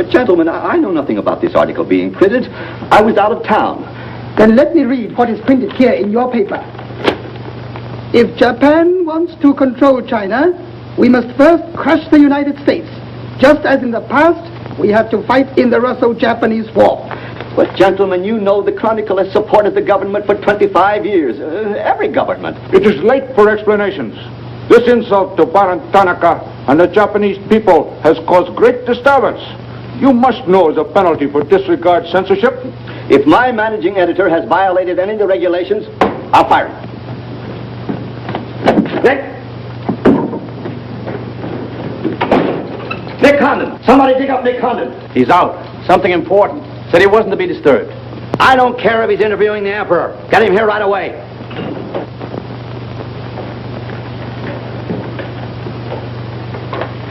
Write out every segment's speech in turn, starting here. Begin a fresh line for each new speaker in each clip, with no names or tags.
But gentlemen, I know nothing about this article being printed. I was out of town.
Then let me read what is printed here in your paper. If Japan wants to control China, we must first crush the United States. Just as in the past, we had to fight in the Russo-Japanese War.
But gentlemen, you know the Chronicle has supported the government for 25 years. Every government.
It is late for explanations. This insult to Baron Tanaka and the Japanese people has caused great disturbance. You must know the penalty for disregard censorship.
If my managing editor has violated any of the regulations, I'll fire him. Nick Condon! Somebody dig up Nick Condon!
He's out. Something important. Said he wasn't to be disturbed.
I don't care if he's interviewing the Emperor. Get him here right away.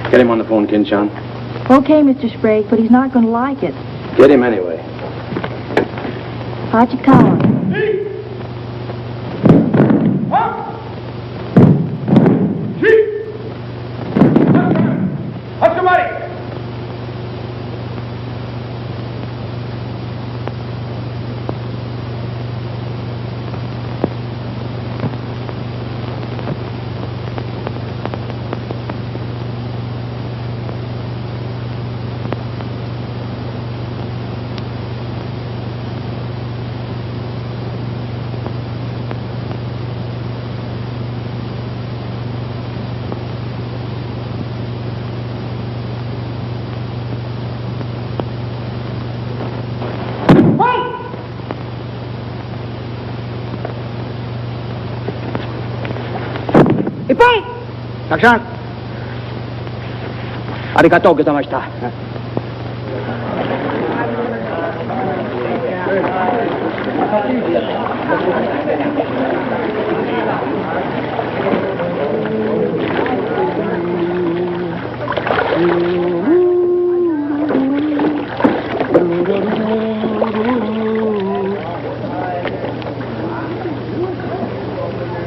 Get him on the phone, Kin-chan.
Okay, Mr. Sprague, but he's not going to like it.
Get him anyway.
Hachikawa.
Takshan! Arigatou gozaimashita.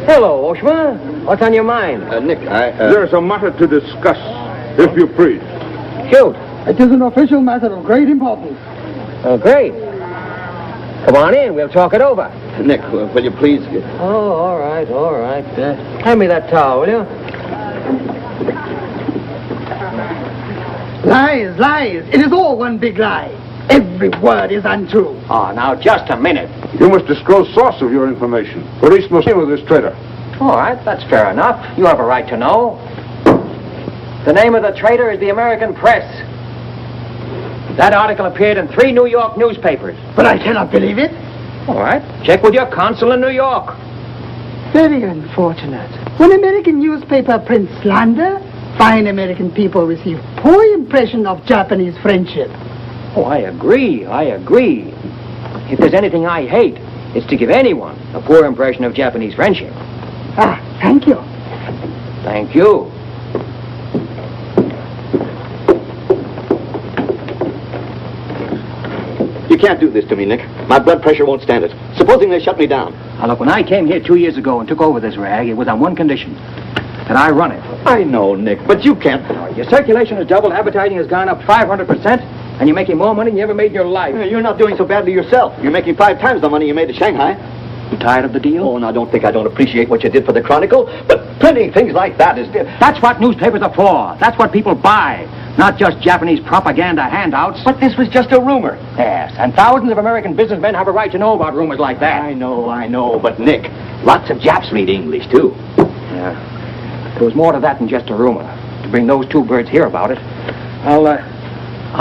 Hello, Oshma. What's on your mind?
Nick,
There's a matter to discuss, if you please.
Shoot.
It is an official matter of great importance.
Oh, great. Come on in. We'll talk it over.
Nick, will you please...
Oh, all right, all right. Hand me that towel, will you?
Lies, lies. It is all one big lie. Every word is untrue.
Oh, now, just a minute.
You must disclose source of your information. Police must deal with this traitor.
All right, that's fair enough. You have a right to know. The name of the traitor is the American Press. That article appeared in 3 New York newspapers.
But I cannot believe it.
All right, check with your consul in New York.
Very unfortunate. When American newspaper prints slander, fine American people receive poor impression of Japanese friendship.
Oh, I agree, I agree. If there's anything I hate, it's to give anyone a poor impression of Japanese friendship.
Ah, thank you.
Thank you.
You can't do this to me, Nick. My blood pressure won't stand it. Supposing they shut me down.
Now, look, when I came here 2 years ago and took over this rag, it was on one condition. That I run it.
I know, Nick, but you can't...
Your circulation has doubled, advertising has gone up 500%, and you're making more money than you ever made in your life.
You're not doing so badly yourself. You're making 5 times the money you made at Shanghai.
You tired of the deal?
Oh, now don't think I don't appreciate what you did for the Chronicle, but printing things like that is...
That's what newspapers are for. That's what people buy. Not just Japanese propaganda handouts.
But this was just a rumor.
Yes, and thousands of American businessmen have a right to know about rumors like that.
I know, but Nick, lots of Japs read English, too.
Yeah. There was more to that than just a rumor. To bring those 2 birds here about it, I'll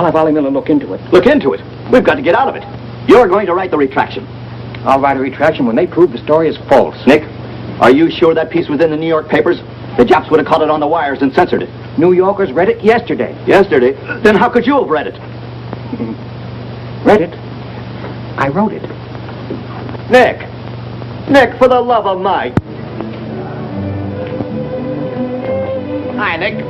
have Ollie Miller look into it.
Look into it? We've got to get out of it. You're going to write the retraction.
I'll write a retraction when they prove the story is false.
Nick, are you sure that piece was in the New York papers? The Japs would have caught it on the wires and censored it.
New Yorkers read it yesterday.
Yesterday? Then how could you have read it?
Read it? I wrote it.
Nick! Nick, for the love of Mike!
Hi, Nick.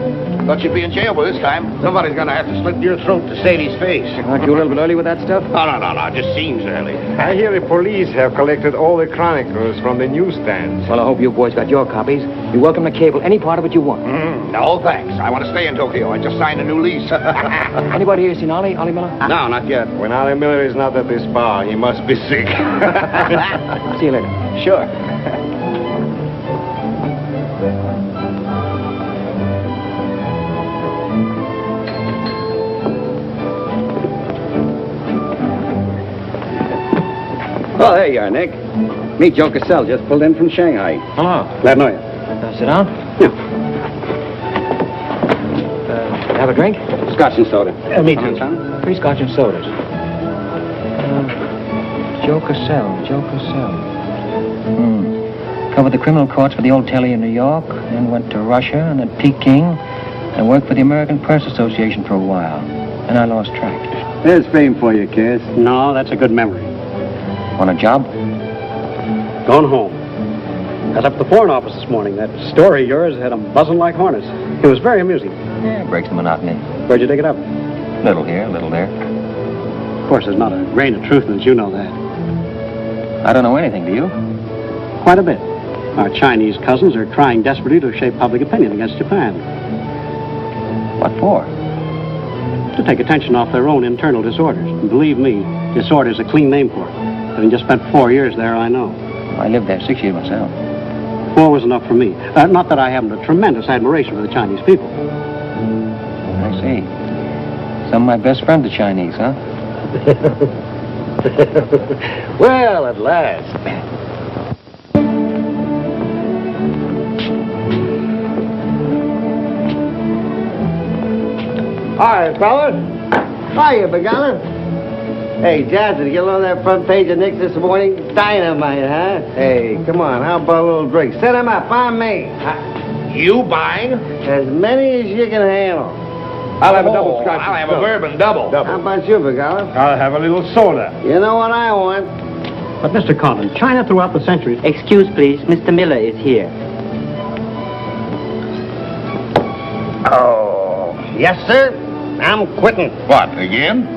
Thought you'd be in jail by this time. Somebody's gonna have to slit your throat to save his face.
Aren't you a little bit early with that stuff?
No. It just seems early.
I hear the police have collected all the chronicles from the newsstands.
Well, I hope you boys got your copies. You're welcome to cable any part of it you want.
No, thanks. I want to stay in Tokyo. I just signed a new lease.
Anybody here seen Ollie Miller?
No, not yet.
When Ollie Miller is not at this bar, he must be sick.
See you later.
Sure.
Oh, there you are, Nick. Meet Joe Cassell, just pulled in from Shanghai.
Hello.
Glad to know you.
Sit down.
Yeah.
Have a drink?
Scotch and soda.
Me too. 3 scotch and sodas. Joe Cassell. Covered the criminal courts for the old telly in New York, then went to Russia and at Peking, and worked for the American Press Association for a while. And I lost track.
There's fame for you, Cass. No, that's a good memory.
Want a job?
Going home. Got up at the Foreign Office this morning. That story of yours had them buzzing like hornets. It was very amusing.
Yeah, breaks the monotony.
Where'd you dig it up?
Little here, little there.
Of course, there's not a grain of truth in it. You know that.
I don't know anything, do you?
Quite a bit. Our Chinese cousins are trying desperately to shape public opinion against Japan.
What for?
To take attention off their own internal disorders. And believe me, disorder's a clean name for it. Having just spent 4 years there, I know.
I lived there 6 years myself.
4 was enough for me. Not that I haven't a tremendous admiration for the Chinese people.
I see. Some of my best friends are Chinese, huh?
Well, at last.
Hi, fellas. Hiya, Begala. Hey, Johnson, get on that front page of Nick's this morning? Dynamite, huh? Hey, come on, how about a little drink? Set 'em up, on me.
You buying?
As many as you can handle.
I'll have a double scotch. I'll have a bourbon double.
How about you, Begala?
I'll have a little soda.
You know what I want?
But, Mr. Collins, China throughout the centuries...
Excuse, please. Mr. Miller is here.
Oh, yes, sir. I'm quitting.
What, again?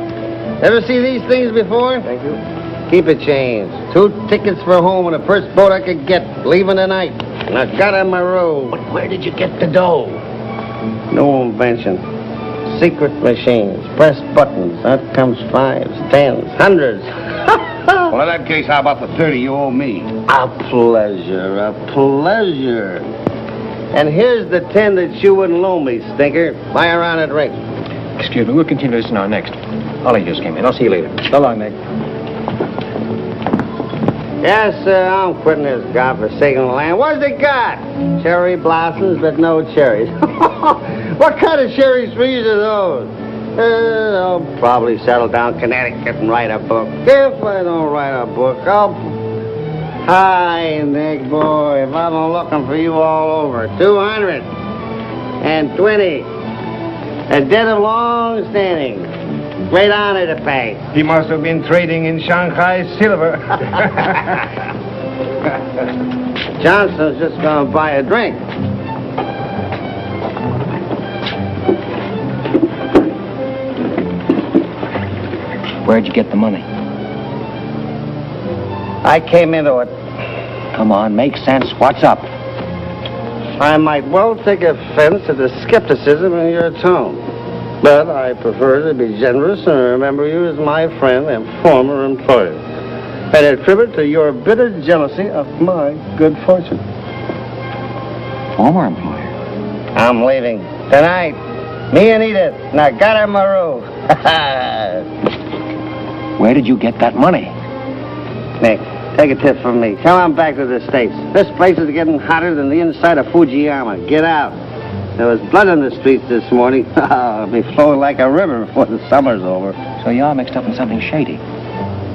Ever see these things before? Thank you. Keep it changed. 2 tickets for home and the first boat I could get, leaving tonight. And I got on my road.
But where did you get the dough?
No invention. Secret machines. Press buttons. Out comes 5s, 10s, 100s.
Well, in that case, how about the 30 you owe me?
A pleasure, a pleasure. And here's the 10 that you wouldn't loan me, stinker. Buy a round of drink.
Excuse me, we'll continue this in our next. Ollie just came in. I'll see you later. So long, Nick.
Yes, sir, I'm quitting this godforsaken land. What's it got? Cherry blossoms, but no cherries. What kind of cherry trees are those? I'll probably settle down Connecticut and write a book. If I don't write a book, I'll... Hi, Nick, boy. If I've been looking for you all over. 220. A debt of long standing. Great honor to pay.
He must have been trading in Shanghai silver.
Johnson's just gonna buy a drink.
Where'd you get the money?
I came into it.
Come on, make sense. What's up?
I might well take offense at the skepticism in your tone. But I prefer to be generous and remember you as my friend and former employer. And attribute to your bitter jealousy of my good fortune.
Former employer?
I'm leaving. Tonight. Me and Edith. And I got her my roof.
Where did you get that money?
Nick, take a tip from me. Come on back to the States. This place is getting hotter than the inside of Fujiyama. Get out. There was blood on the streets this morning. It'll be flowing like a river before the summer's over.
So you're mixed up in something shady.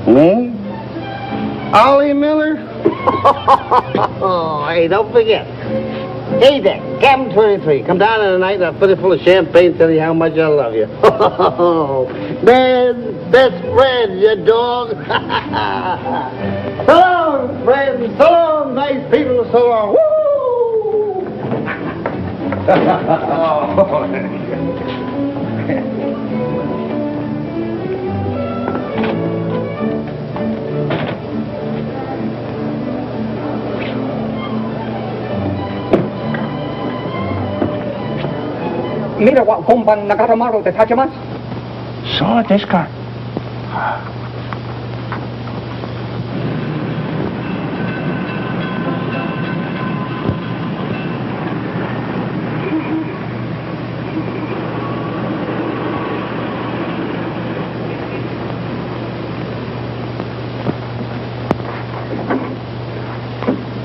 Me? Ollie Miller? Hey, don't forget. Hey, Dick, Captain 23. Come down tonight and I'll fill it full of champagne and tell you how much I love you. Man, best friend, you dog. So long, friends. So long, nice people. So long. Woo!
Mira wa komban nagaramaro de tachimasu.
So, this guy.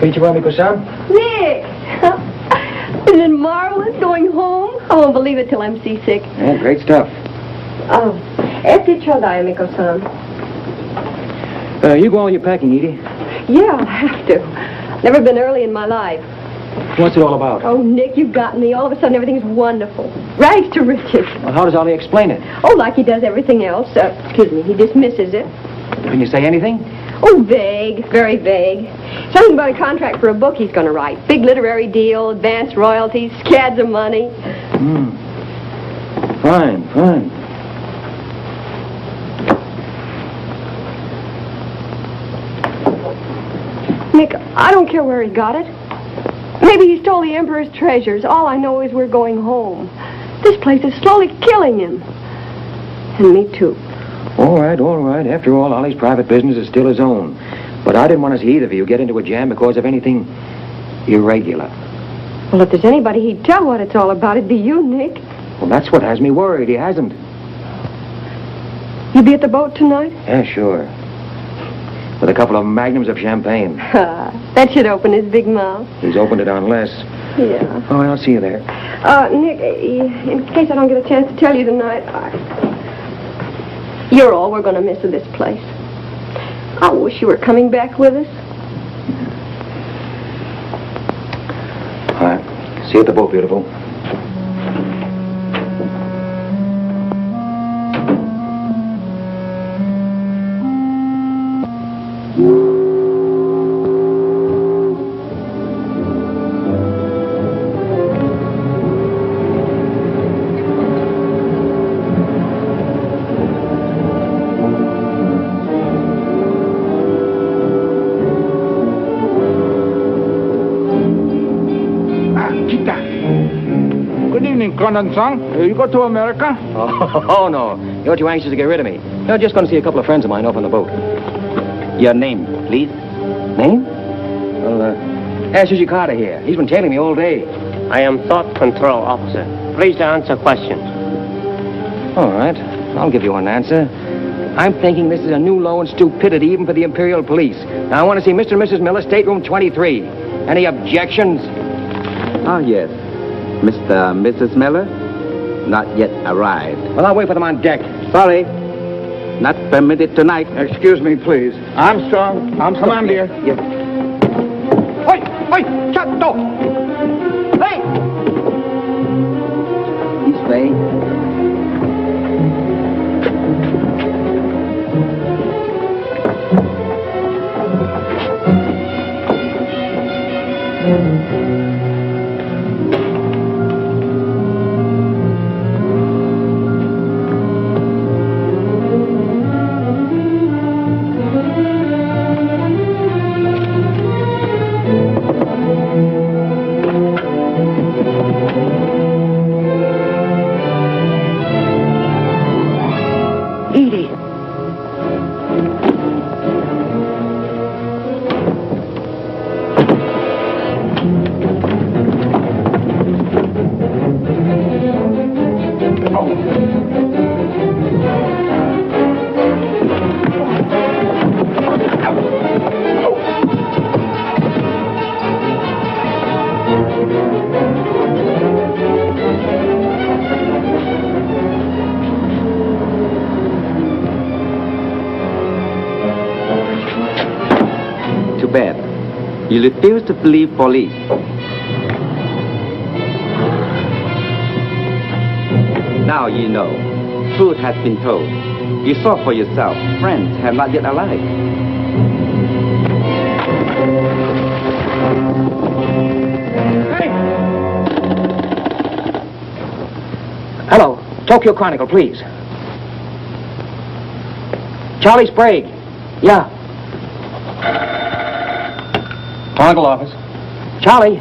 Konnichiwa, Miko-san.
Nick! Isn't it marvelous going home? I won't believe it till I'm seasick.
Yeah, great stuff.
Oh, este chodai, Miko-san.
You go all your packing, Edie.
Yeah, I'll have to. Never been early in my life.
What's it all about?
Oh, Nick, you've got me. All of a sudden, everything's wonderful. Rags to riches.
Well, how does Ollie explain it?
Oh, like he does everything else. Excuse me, he dismisses it.
Can you say anything?
Oh, vague, very vague. Something about a contract for a book he's going to write. Big literary deal, advance royalties, scads of money.
Fine, fine.
Nick, I don't care where he got it. Maybe he stole the Emperor's treasures. All I know is we're going home. This place is slowly killing him. And me, too.
All right, all right. After all, Ollie's private business is still his own. But I didn't want to see either of you get into a jam because of anything irregular.
Well, if there's anybody he'd tell what it's all about, it'd be you, Nick.
Well, that's what has me worried. He hasn't.
You be at the boat tonight?
Yeah, sure. With a couple of magnums of champagne.
That should open his big mouth.
He's opened it on less.
Yeah.
Oh, I'll see you there.
Nick, in case I don't get a chance to tell you tonight, you're all we're going to miss of this place. I wish you were coming back with us.
All right. See you at the boat, beautiful.
Condensang, you go to America?
Oh, no. You're too anxious to get rid of me. You're just going to see a couple of friends of mine off on the boat.
Your name, please?
Name? Well, ask Sushi Carter here. He's been tailing me all day.
I am Thought Control Officer. Please to answer questions.
All right. I'll give you an answer. I'm thinking this is a new low in stupidity even for the Imperial Police. Now, I want to see Mr. and Mrs. Miller, stateroom 23. Any objections?
Oh, yes. Mr. and Mrs. Miller? Not yet arrived.
Well, I'll wait for them on deck.
Sorry. Not permitted tonight.
Excuse me, please. Armstrong, Commander.
Yes.
Oi! Oi! Shut door! Hey!
This way. You refuse to believe police. Now you know. Truth has been told. You saw for yourself. Friends have not yet arrived.
Hey!
Hello. Tokyo Chronicle, please. Charlie Sprague. Yeah.
Chronicle office.
Charlie,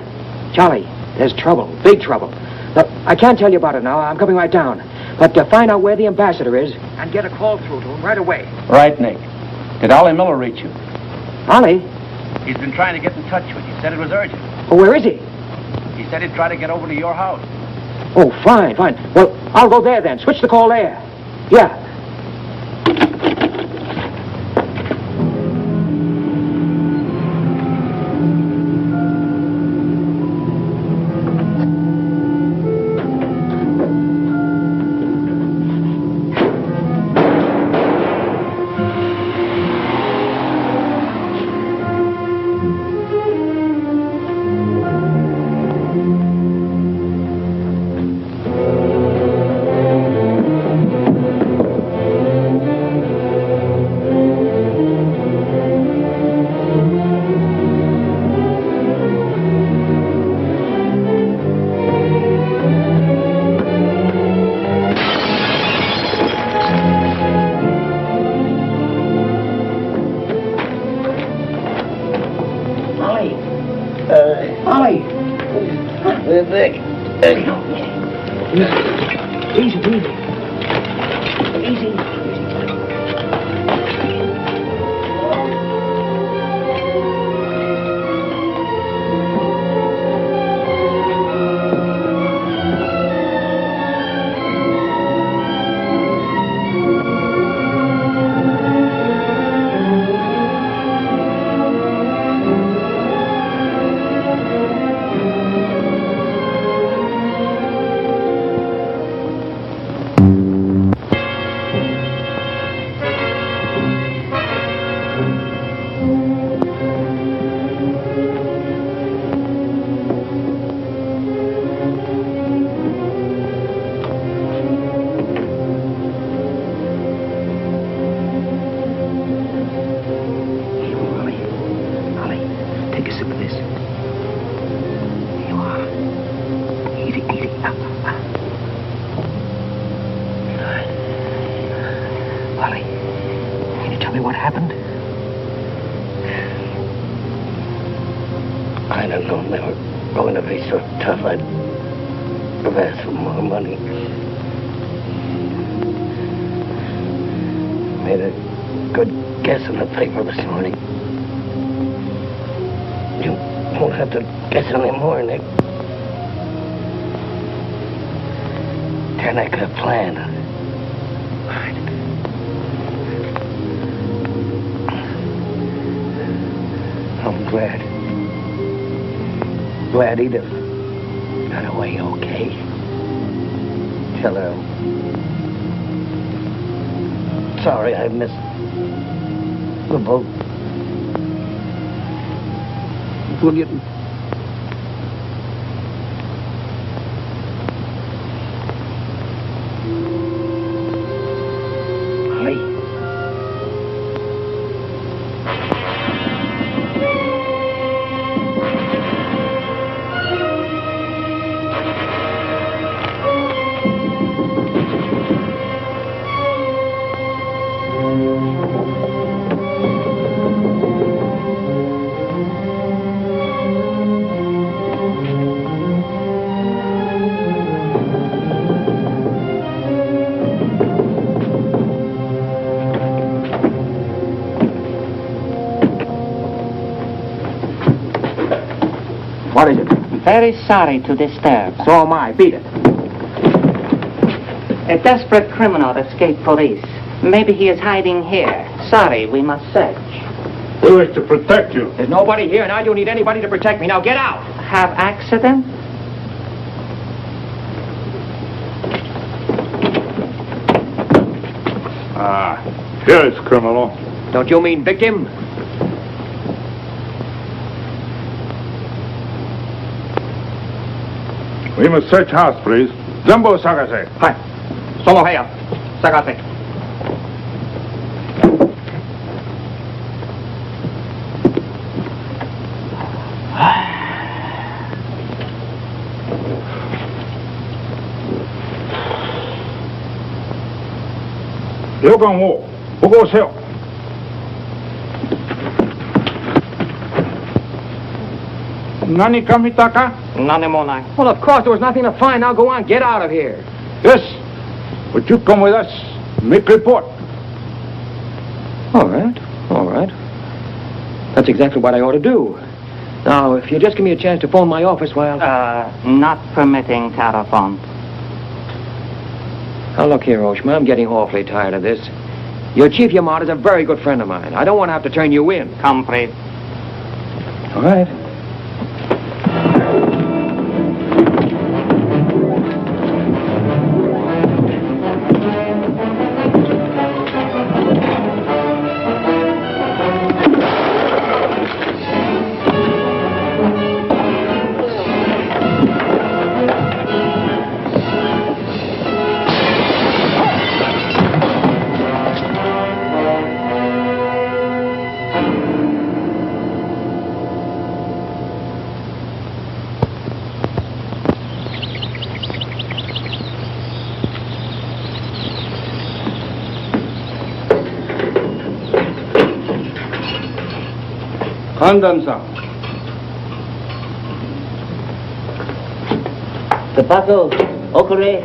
there's trouble, big trouble. Look, I can't tell you about it now. I'm coming right down. But find out where the ambassador is and get a call through to him right away.
Right, Nick. Did Ollie Miller reach you?
Ollie?
He's been trying to get in touch with you. Said it was urgent.
Oh, where is he?
He said he'd try to get over to your house.
Oh, fine. Well, I'll go there then. Switch the call there. Yeah.
Tanaka plan. I'm glad Edith got away okay. Tell her I'm sorry I missed the boat. Will you?
What is it?
Very sorry to disturb.
So am I. Beat it.
A desperate criminal escaped police. Maybe he is hiding here. Sorry, we must search.
We wish to protect you.
There's nobody here, and I don't need anybody to protect me. Now get out.
Have accident?
Yes, criminal.
Don't you mean victim?
We must search house, please. Jumbo Sagase.
Hi. Solo Heya. Sagase.
旅館を保護せよ。何か見たか？
何もない。
Well, of course, there was nothing to find. Now go on, get out of here.
Yes, but you come with us. Make report.
All right, all right. That's exactly what I ought to do. Now, if you just give me a chance to phone my office while...
Not permitting telephone.
Now, look here, Oshma, I'm getting awfully tired of this. Your Chief Yamada's a very good friend of mine. I don't want to have to turn you in.
Complete.
All right.
Kandan-san.
The puzzle, okure.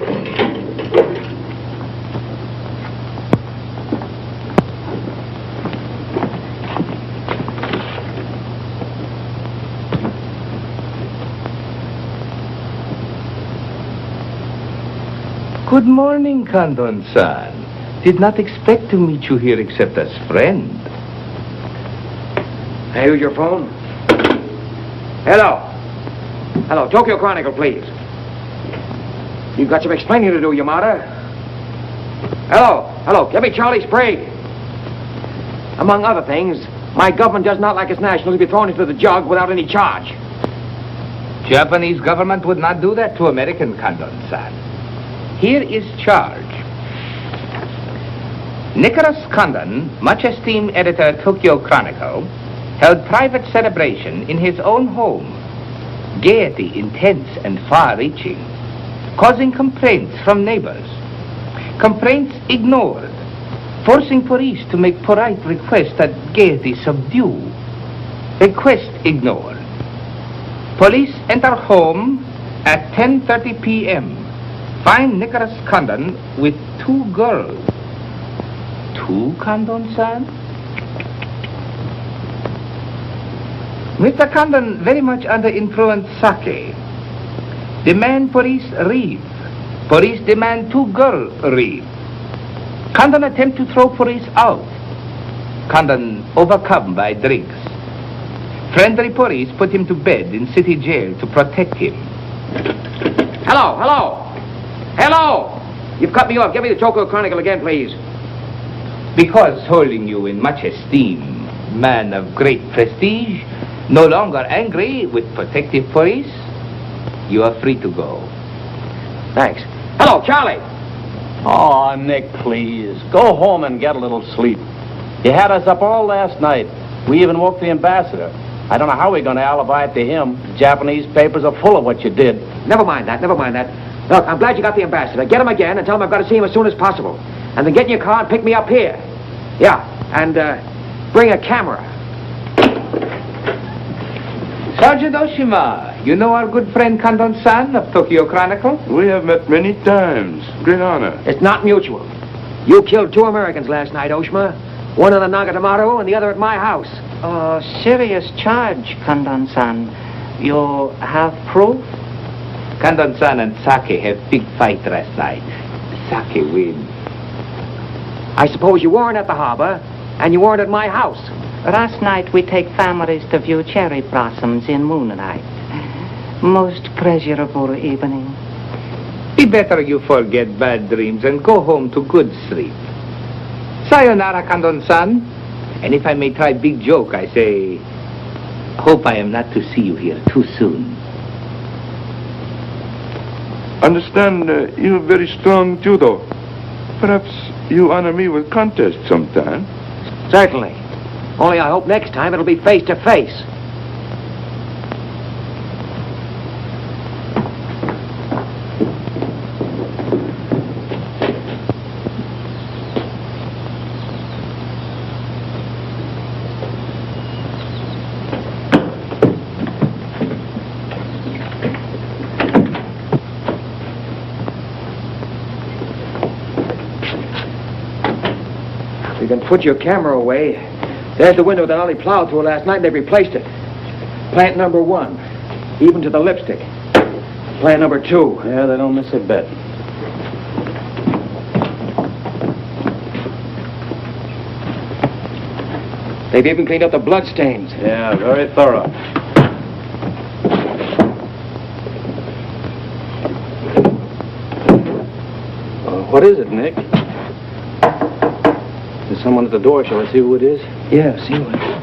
Good morning, Kandon-san. Did not expect to meet you here except as friend.
Hey, use your phone. Hello. Hello, Tokyo Chronicle, please. You've got some explaining to do, Yamada. Hello, give me Charlie Sprague. Among other things, my government does not like its nationals to be thrown into the jug without any charge.
Japanese government would not do that to American, Kandon-san. Here is charge. Nicholas Condon, much esteemed editor, Tokyo Chronicle, held private celebration in his own home. Gaiety intense and far-reaching, causing complaints from neighbors. Complaints ignored, forcing police to make polite request that gaiety subdue. Request ignored. Police enter home at 10:30 p.m. Find Nicholas Condon with 2 girls. 2, Condon-san? Mr. Condon very much under influence sake. Demand police leave. Police demand 2 girls leave. Condon attempt to throw police out. Condon overcome by drinks. Friendly police put him to bed in city jail to protect him.
Hello. You've cut me off. Give me the Tokyo Chronicle again, please.
Because holding you in much esteem, man of great prestige, no longer angry with protective police, you are free to go.
Thanks. Hello, Charlie.
Oh, Nick, please. Go home and get a little sleep. You had us up all last night. We even woke the ambassador. I don't know how we're going to alibi it to him. The Japanese papers are full of what you did.
Never mind that. Look, I'm glad you got the ambassador. Get him again and tell him I've got to see him as soon as possible. And then get in your car and pick me up here. Yeah, and bring a camera.
Sergeant Oshima, you know our good friend Kandon-san of Tokyo Chronicle?
We have met many times. Great honor.
It's not mutual. You killed 2 Americans last night, Oshima. One in the Nagatomaru and the other at my house.
Serious charge, Kandon-san. You have proof?
Kandon-san and Sake have big fight last night. Sake wins.
I suppose you weren't at the harbor, and you weren't at my house.
Last night we take families to view cherry blossoms in moonlight. Most pleasurable evening.
Be better you forget bad dreams and go home to good sleep. Sayonara, Kandon-san. And if I may try big joke, I say, hope I am not to see you here too soon.
Understand, you have very strong judo. Perhaps you honor me with contest sometime.
Certainly. Only I hope next time it'll be face to face. You can put your camera away. There's the window that Ollie plowed through last night, and they replaced it. Plant number 1, even to the lipstick. Plant number 2.
Yeah, they don't miss a bit.
They've even cleaned up the blood stains.
Yeah, very thorough. What is it, Nick? There's someone at the door. Shall I see who it is?
Yeah, see who it is.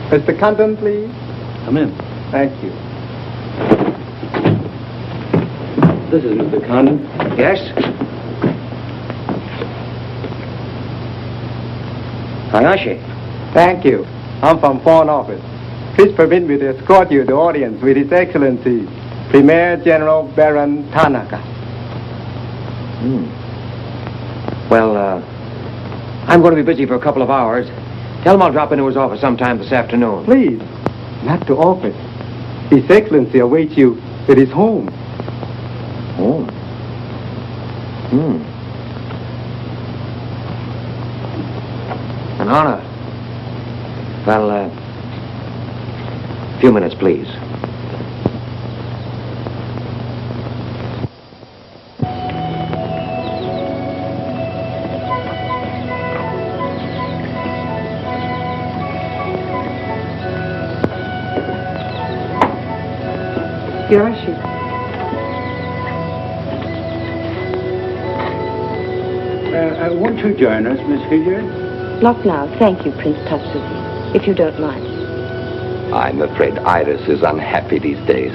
Mr. Condon, please.
Come in.
Thank you.
This is Mr. Condon.
Yes? Hayashi.
Thank you. I'm from Foreign Office. Please permit me to escort you to audience with His Excellency, Premier General Baron Tanaka.
Well, I'm going to be busy for a couple of hours. Tell him I'll drop into his office sometime this afternoon.
Please, not to office. His Excellency awaits you at his home.
Home? An honor. Well, a few minutes, please.
Yoshi.
Won't you join us, Miss Hilliard?
Not now, thank you, Prince Tatsuki, if you don't mind.
I'm afraid Iris is unhappy these days.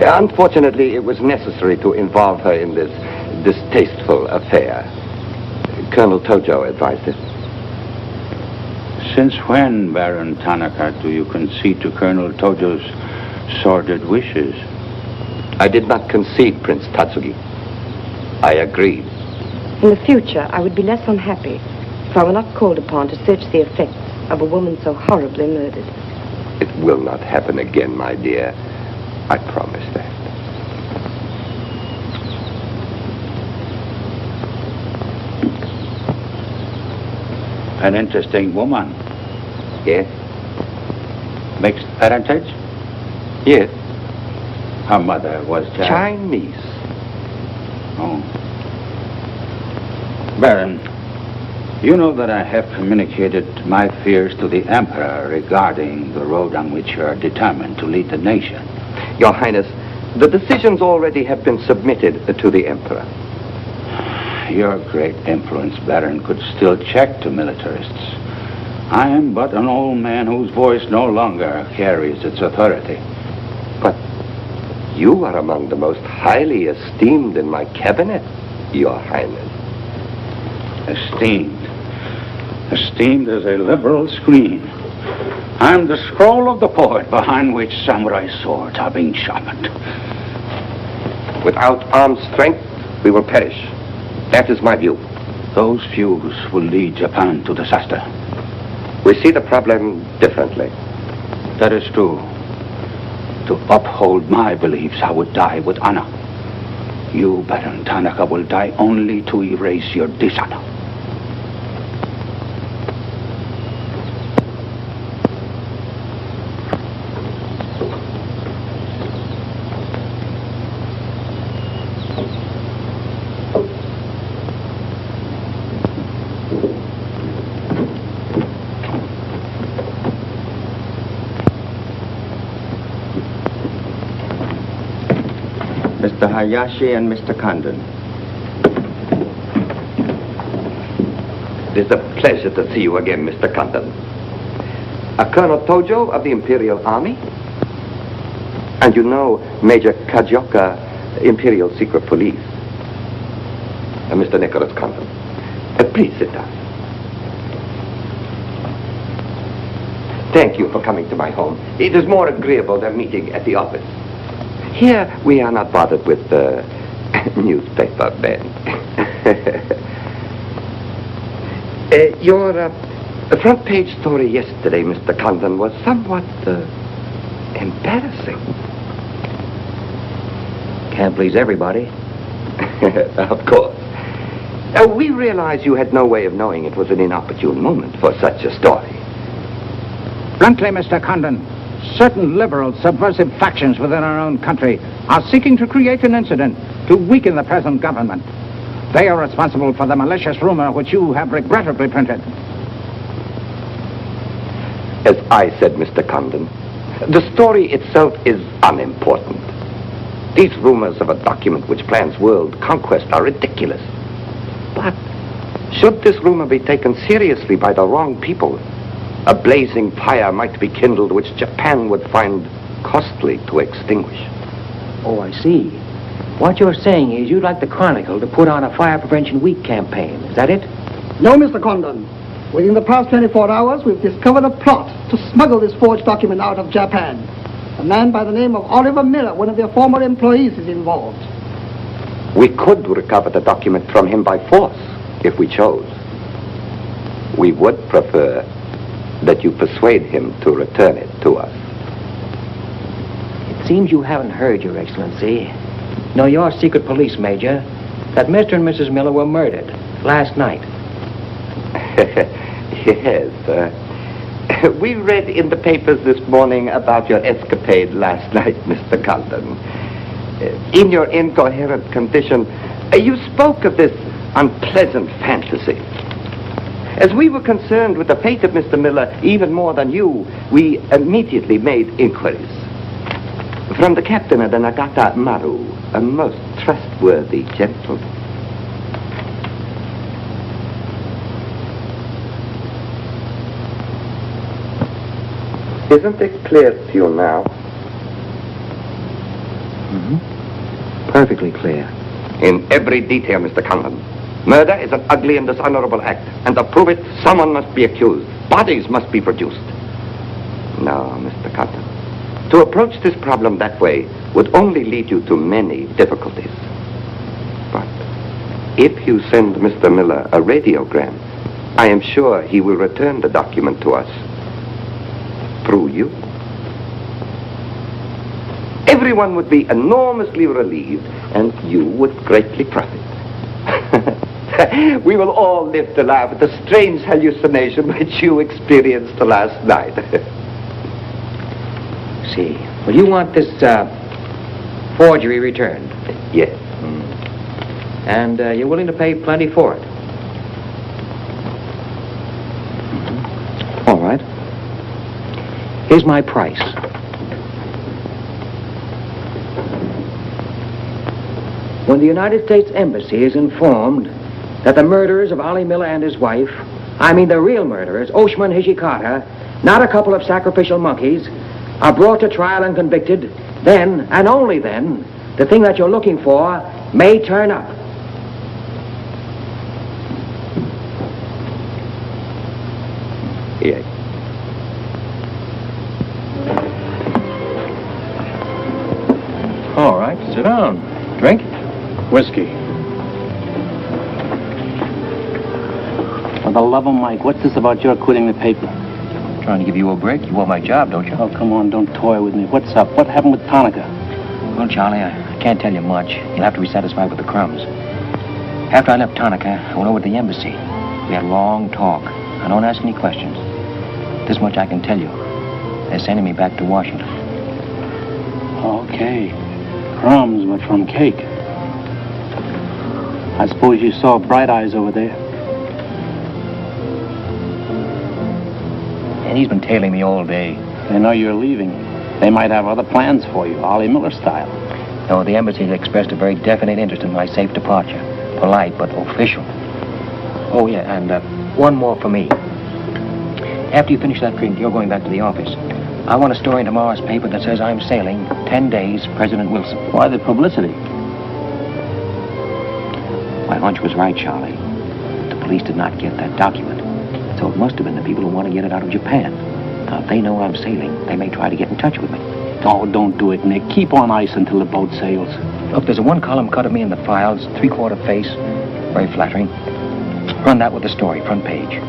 Unfortunately, it was necessary to involve her in this distasteful affair. Colonel Tojo advised it.
Since when, Baron Tanaka, do you concede to Colonel Tojo's sordid wishes?
I did not concede, Prince Tatsuki. I agreed.
In the future, I would be less unhappy if I were not called upon to search the effects of a woman so horribly murdered.
It will not happen again, my dear. I promise that.
An interesting woman.
Yes?
Mixed parentage?
Yes.
Her mother was
Chinese.
Oh. Baron, you know that I have communicated my fears to the Emperor regarding the road on which you are determined to lead the nation.
Your Highness, the decisions already have been submitted to the Emperor.
Your great influence, Baron, could still check to militarists. I am but an old man whose voice no longer carries its authority.
But you are among the most highly esteemed in my cabinet, Your Highness.
Esteemed. Esteemed as a liberal screen. I'm the scroll of the poet behind which samurai swords are being sharpened.
Without armed strength, we will perish. That is my view.
Those views will lead Japan to disaster.
We see the problem differently.
That is true. To uphold my beliefs, I would die with honor. You, Baron Tanaka, will die only to erase your dishonor.
Mr. Hayashi and Mr. Condon.
It is a pleasure to see you again, Mr. Condon. Colonel Tojo of the Imperial Army. And you know Major Kajioka, Imperial Secret Police. Mr. Nicholas Condon. Please sit down. Thank you for coming to my home. It is more agreeable than meeting at the office. Here, we are not bothered with the newspaper men. Your The front page story yesterday, Mr. Condon, was somewhat embarrassing.
Can't please everybody.
Of course. We realize you had no way of knowing it was an inopportune moment for such a story.
Bluntly, Mr. Condon, certain liberal subversive factions within our own country are seeking to create an incident to weaken the present government. They are responsible for the malicious rumor which you have regrettably printed.
As I said, Mr. Condon, the story itself is unimportant. These rumors of a document which plans world conquest are ridiculous. But should this rumor be taken seriously by the wrong people, a blazing fire might be kindled which Japan would find costly to extinguish.
Oh, I see. What you're saying is you'd like the Chronicle to put on a Fire Prevention Week campaign. Is that it?
No, Mr. Condon. Within the past 24 hours, we've discovered a plot to smuggle this forged document out of Japan. A man by the name of Oliver Miller, one of their former employees, is involved.
We could recover the document from him by force, if we chose. We would prefer that you persuade him to return it to us.
It seems you haven't heard, Your Excellency. No, your secret police major, that Mr. and Mrs. Miller were murdered last night.
Yes, we read in the papers this morning about your escapade last night, Mr. Condon. In your incoherent condition, you spoke of this unpleasant fantasy. As we were concerned with the fate of Mr. Miller even more than you, we immediately made inquiries. From the captain of the Nagata Maru, a most trustworthy gentleman. Isn't it clear to you now?
Mm-hmm. Perfectly clear.
In every detail, Mr. Condon. Murder is an ugly and dishonorable act, and to prove it, someone must be accused. Bodies must be produced. No, Mr. Condon. To approach this problem that way would only lead you to many difficulties. But if you send Mr. Miller a radiogram, I am sure he will return the document to us. Through you. Everyone would be enormously relieved, and you would greatly profit. We will all live to laugh at the strange hallucination which you experienced last night.
See. Well, you want this forgery returned?
Yes.
And you're willing to pay plenty for it? All right. Here's my price. When the United States Embassy is informed that the murderers of Ollie Miller and his wife, I mean the real murderers, Oshman Hijikata, not a couple of sacrificial monkeys, are brought to trial and convicted, then, and only then, the thing that you're looking for may turn up.
Yes.
All right, sit down. Drink?
Whiskey. For the love of Mike, what's this about your quitting the paper?
Trying to give you a break. You want my job, don't you?
Oh, come on, don't toy with me. What's up? What happened with Tanaka?
Well, Charlie, I can't tell you much. You'll have to be satisfied with the crumbs. After I left Tanaka, I went over to the embassy. We had a long talk. I don't ask any questions. This much I can tell you. They're sending me back to Washington.
Okay. Crumbs, but from cake. I suppose you saw Bright Eyes over there.
And he's been tailing me all day.
They know you're leaving. They might have other plans for you, Ollie Miller style.
No, the embassy has expressed a very definite interest in my safe departure. Polite, but official. Oh, yeah, and one more for me. After you finish that drink, you're going back to the office. I want a story in tomorrow's paper that says I'm sailing 10 days, President Wilson.
Why the publicity?
My hunch was right, Charlie. The police did not get that document. So it must have been the people who want to get it out of Japan. Now, if they know I'm sailing, they may try to get in touch with me.
Oh, don't do it, Nick. Keep on ice until the boat sails.
Look, there's a one-column cut of me in the files, three-quarter face. Very flattering. Run that with the story, front page.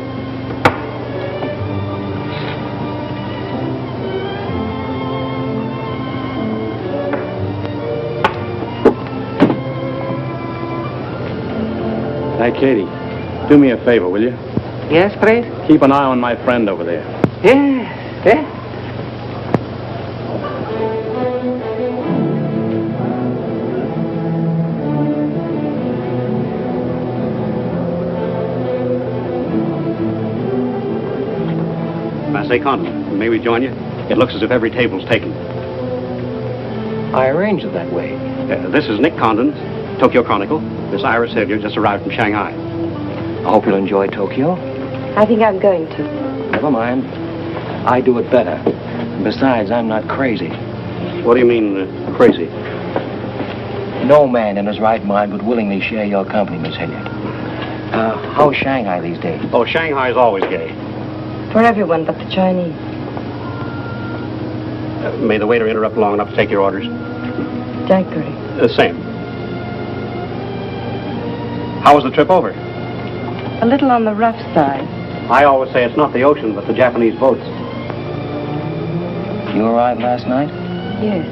Hey, Katie, do me a favor, will you?
Yes, please?
Keep an eye on my friend over there.
Yes, yes.
I say, Condon, may we join you? It looks as if every table's taken.
I arranged it that way.
This is Nick Condon, Tokyo Chronicle. Miss Iris Hilliard just arrived from Shanghai.
I hope you'll enjoy Tokyo.
I think I'm going to.
Never mind. I do it better. And besides, I'm not crazy.
What do you mean, crazy?
No man in his right mind would willingly share your company, Miss Hilliard. How's Shanghai these days?
Oh, Shanghai's always gay.
For everyone but the Chinese.
May the waiter interrupt long enough to take your orders?
Daiquiri.
Same. How was the trip over?
A little on the rough side.
I always say it's not the ocean, but the Japanese boats.
You arrived last night?
Yes.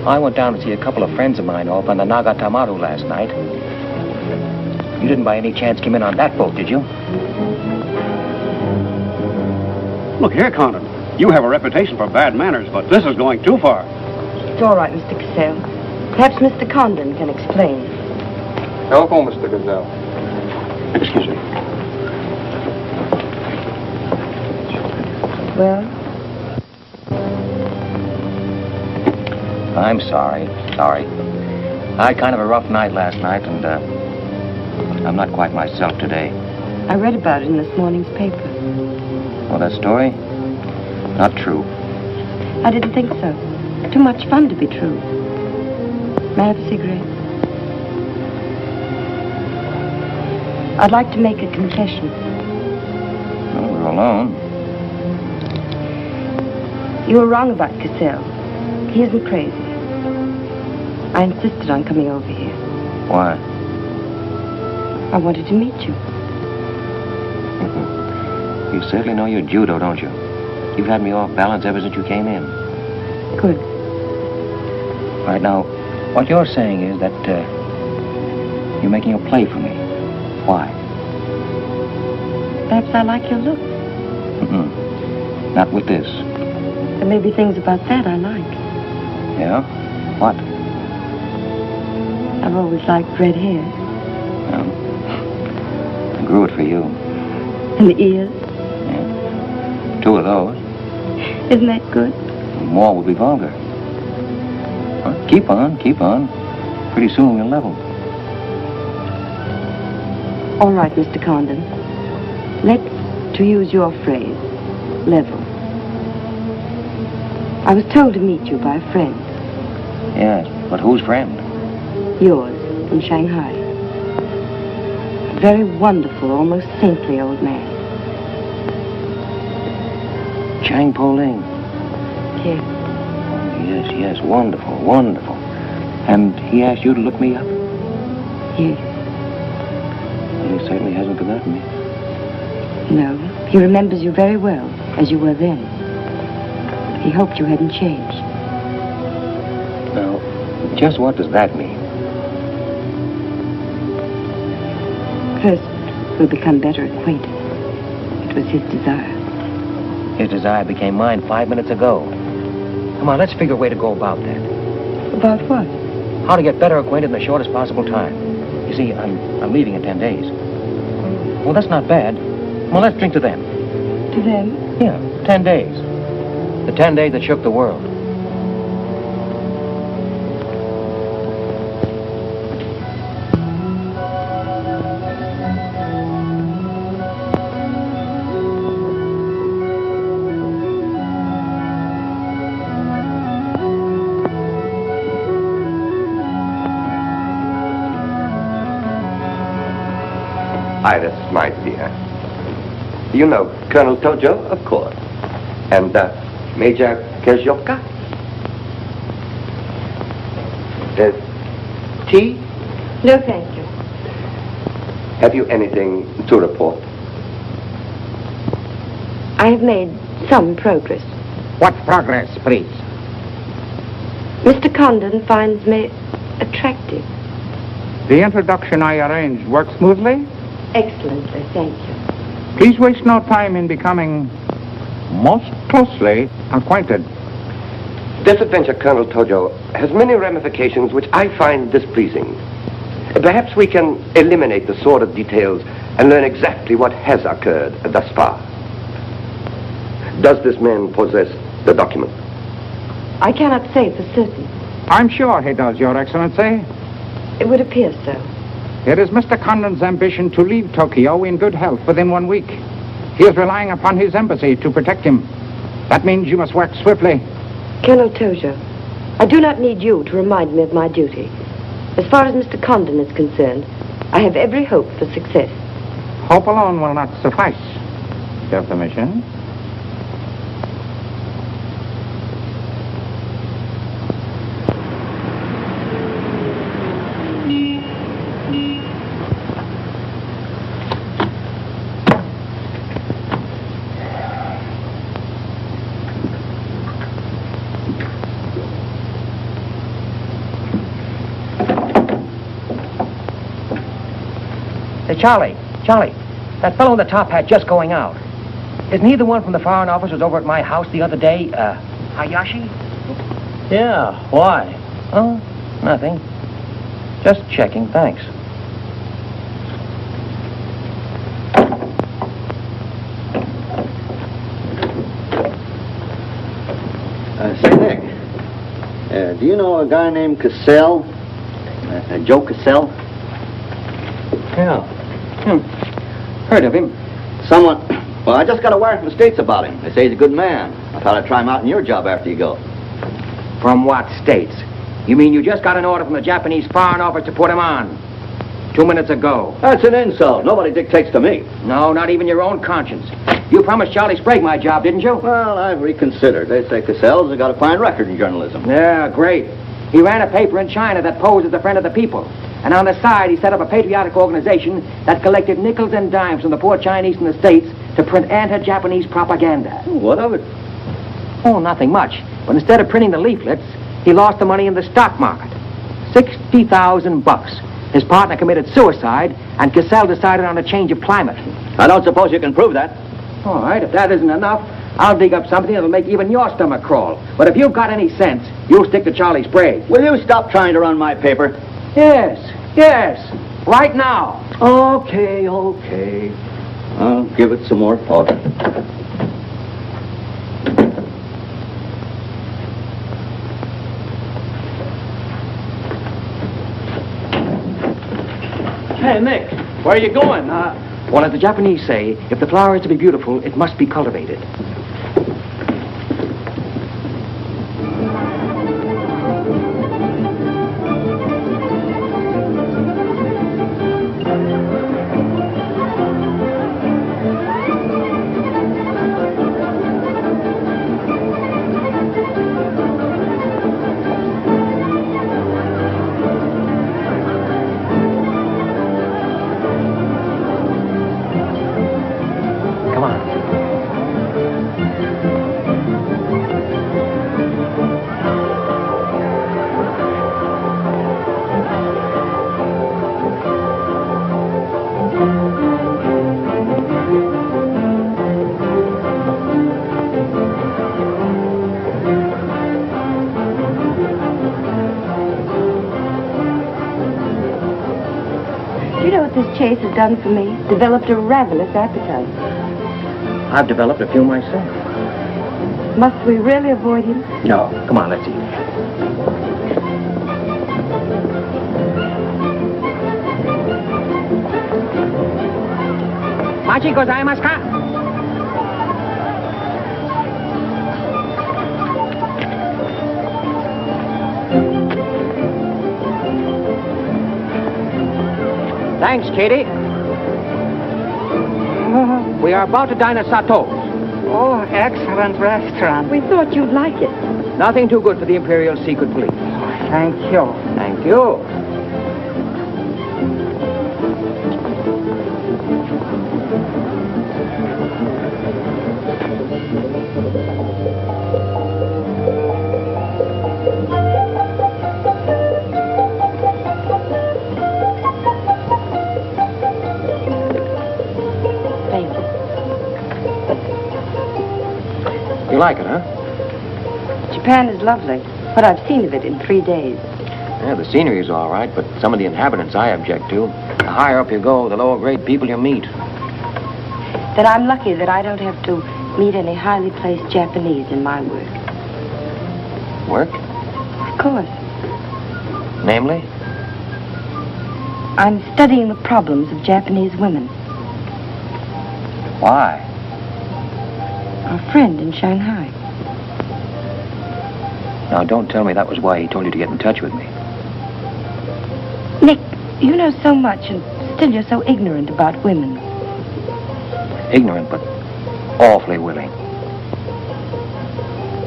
I went down to see a couple of friends of mine off on the Nagatamaru last night. You didn't by any chance come in on that boat, did you?
Look here, Condon. You have a reputation for bad manners, but this is going too far.
It's all right, Mr. Cassell. Perhaps Mr. Condon can explain.
Hello, Mr. Gazelle.
Excuse me.
Well?
I'm sorry. Sorry. I had kind of a rough night last night, and I'm not quite myself today.
I read about it in this morning's paper.
Oh, that story? Not true.
I didn't think so. Too much fun to be true. May I have a cigarette? I'd like to make a confession.
Well, we're alone.
You were wrong about Cassell. He isn't crazy. I insisted on coming over here.
Why?
I wanted to meet you.
You certainly know your judo, don't you? You've had me off balance ever since you came in.
Good.
Right now, what you're saying is that you're making a play for me. Why?
Perhaps I like your look.
Not with this.
There may be things about that I like.
Yeah? What?
I've always liked red hair.
Well, I grew it for you.
And the ears.
Yeah. 2 of those.
Isn't that good?
More would be vulgar. Well, keep on, keep on. Pretty soon we'll level.
All right, Mr. Condon. Let's, to use your phrase, level. I was told to meet you by a friend.
Yes, but whose friend?
Yours, in Shanghai. A very wonderful, almost saintly old man.
Chang Po-Ling.
Yes.
Yes, yes, wonderful, wonderful. And he asked you to look me up?
Yes.
Well, he certainly hasn't forgotten me.
No, he remembers you very well, as you were then. He hoped you hadn't changed.
Now, just what does that mean?
First, we'll become better acquainted. It was his desire.
His desire became mine 5 minutes ago. Come on, let's figure a way to go about that.
About what?
How to get better acquainted in the shortest possible time. You see, I'm leaving in 10 days. Well, that's not bad. Well, let's drink to them.
To them?
Yeah, 10 days. The 10 days that shook the world.
Iris, my dear. You know Colonel Tojo, of course. And Major Kezhoka? Tea?
No, thank you.
Have you anything to report?
I have made some progress.
What progress, please?
Mr. Condon finds me attractive.
The introduction I arranged worked smoothly?
Excellently, thank you.
Please waste no time in becoming most closely acquainted.
This adventure, Colonel Tojo, has many ramifications which I find displeasing. Perhaps we can eliminate the sordid details and learn exactly what has occurred thus far. Does this man possess the document?
I cannot say for certain.
I'm sure he does, Your Excellency.
It would appear so.
It is Mr. Condon's ambition to leave Tokyo in good health within 1 week. He is relying upon his embassy to protect him. That means you must work swiftly.
Colonel Tojo, I do not need you to remind me of my duty. As far as Mr. Condon is concerned, I have every hope for success.
Hope alone will not suffice. You have permission?
Charlie, that fellow in the top hat just going out. Isn't he the one from the Foreign Office who was over at my house the other day? Hayashi?
Yeah, why?
Oh, nothing. Just checking, thanks.
Say, Nick, do you know a guy named Cassell? Joe Cassell?
Yeah. Heard of him.
Well, I just got a wire from the States about him. They say he's a good man. I thought I'd try him out in your job after you go.
From what states? You mean you just got an order from the Japanese Foreign Office to put him on? 2 minutes ago.
That's an insult. Nobody dictates to me.
No, not even your own conscience. You promised Charlie Sprague my job, didn't you?
Well, I've reconsidered. They say Cassell's got a fine record in journalism.
Yeah, great. He ran a paper in China that posed as a friend of the people. And on the side, he set up a patriotic organization that collected nickels and dimes from the poor Chinese in the States to print anti-Japanese propaganda.
What of it?
Oh, nothing much. But instead of printing the leaflets, he lost the money in the stock market. $60,000. His partner committed suicide, and Cassell decided on a change of climate.
I don't suppose you can prove that.
All right, if that isn't enough, I'll dig up something that'll make even your stomach crawl. But if you've got any sense, you'll stick to Charlie Sprague.
Will you stop trying to run my paper?
Yes. Right now.
Okay. I'll give it some more thought.
Hey, Nick, where are you going?
Well, as the Japanese say, if the flower is to be beautiful, it must be cultivated.
Chase has done for me. Developed a ravenous appetite.
I've developed a few myself.
Must we really avoid him?
No. Come on, let's eat. Machi gozaimasu ka? Thanks, Katie. We are about to dine at Sato's.
Oh, excellent restaurant.
We thought you'd like it.
Nothing too good for the Imperial Secret Police.
Thank you.
Thank you. You like it, huh?
Japan is lovely. What I've seen of it in 3 days.
Yeah, the scenery is all right, but some of the inhabitants I object to. The higher up you go, the lower grade people you meet.
That I'm lucky that I don't have to meet any highly placed Japanese in my work.
Work?
Of course.
Namely?
I'm studying the problems of Japanese women.
Why?
A friend in Shanghai.
Now, don't tell me that was why he told you to get in touch with me.
Nick, you know so much, and still you're so ignorant about women.
Ignorant, but awfully willing.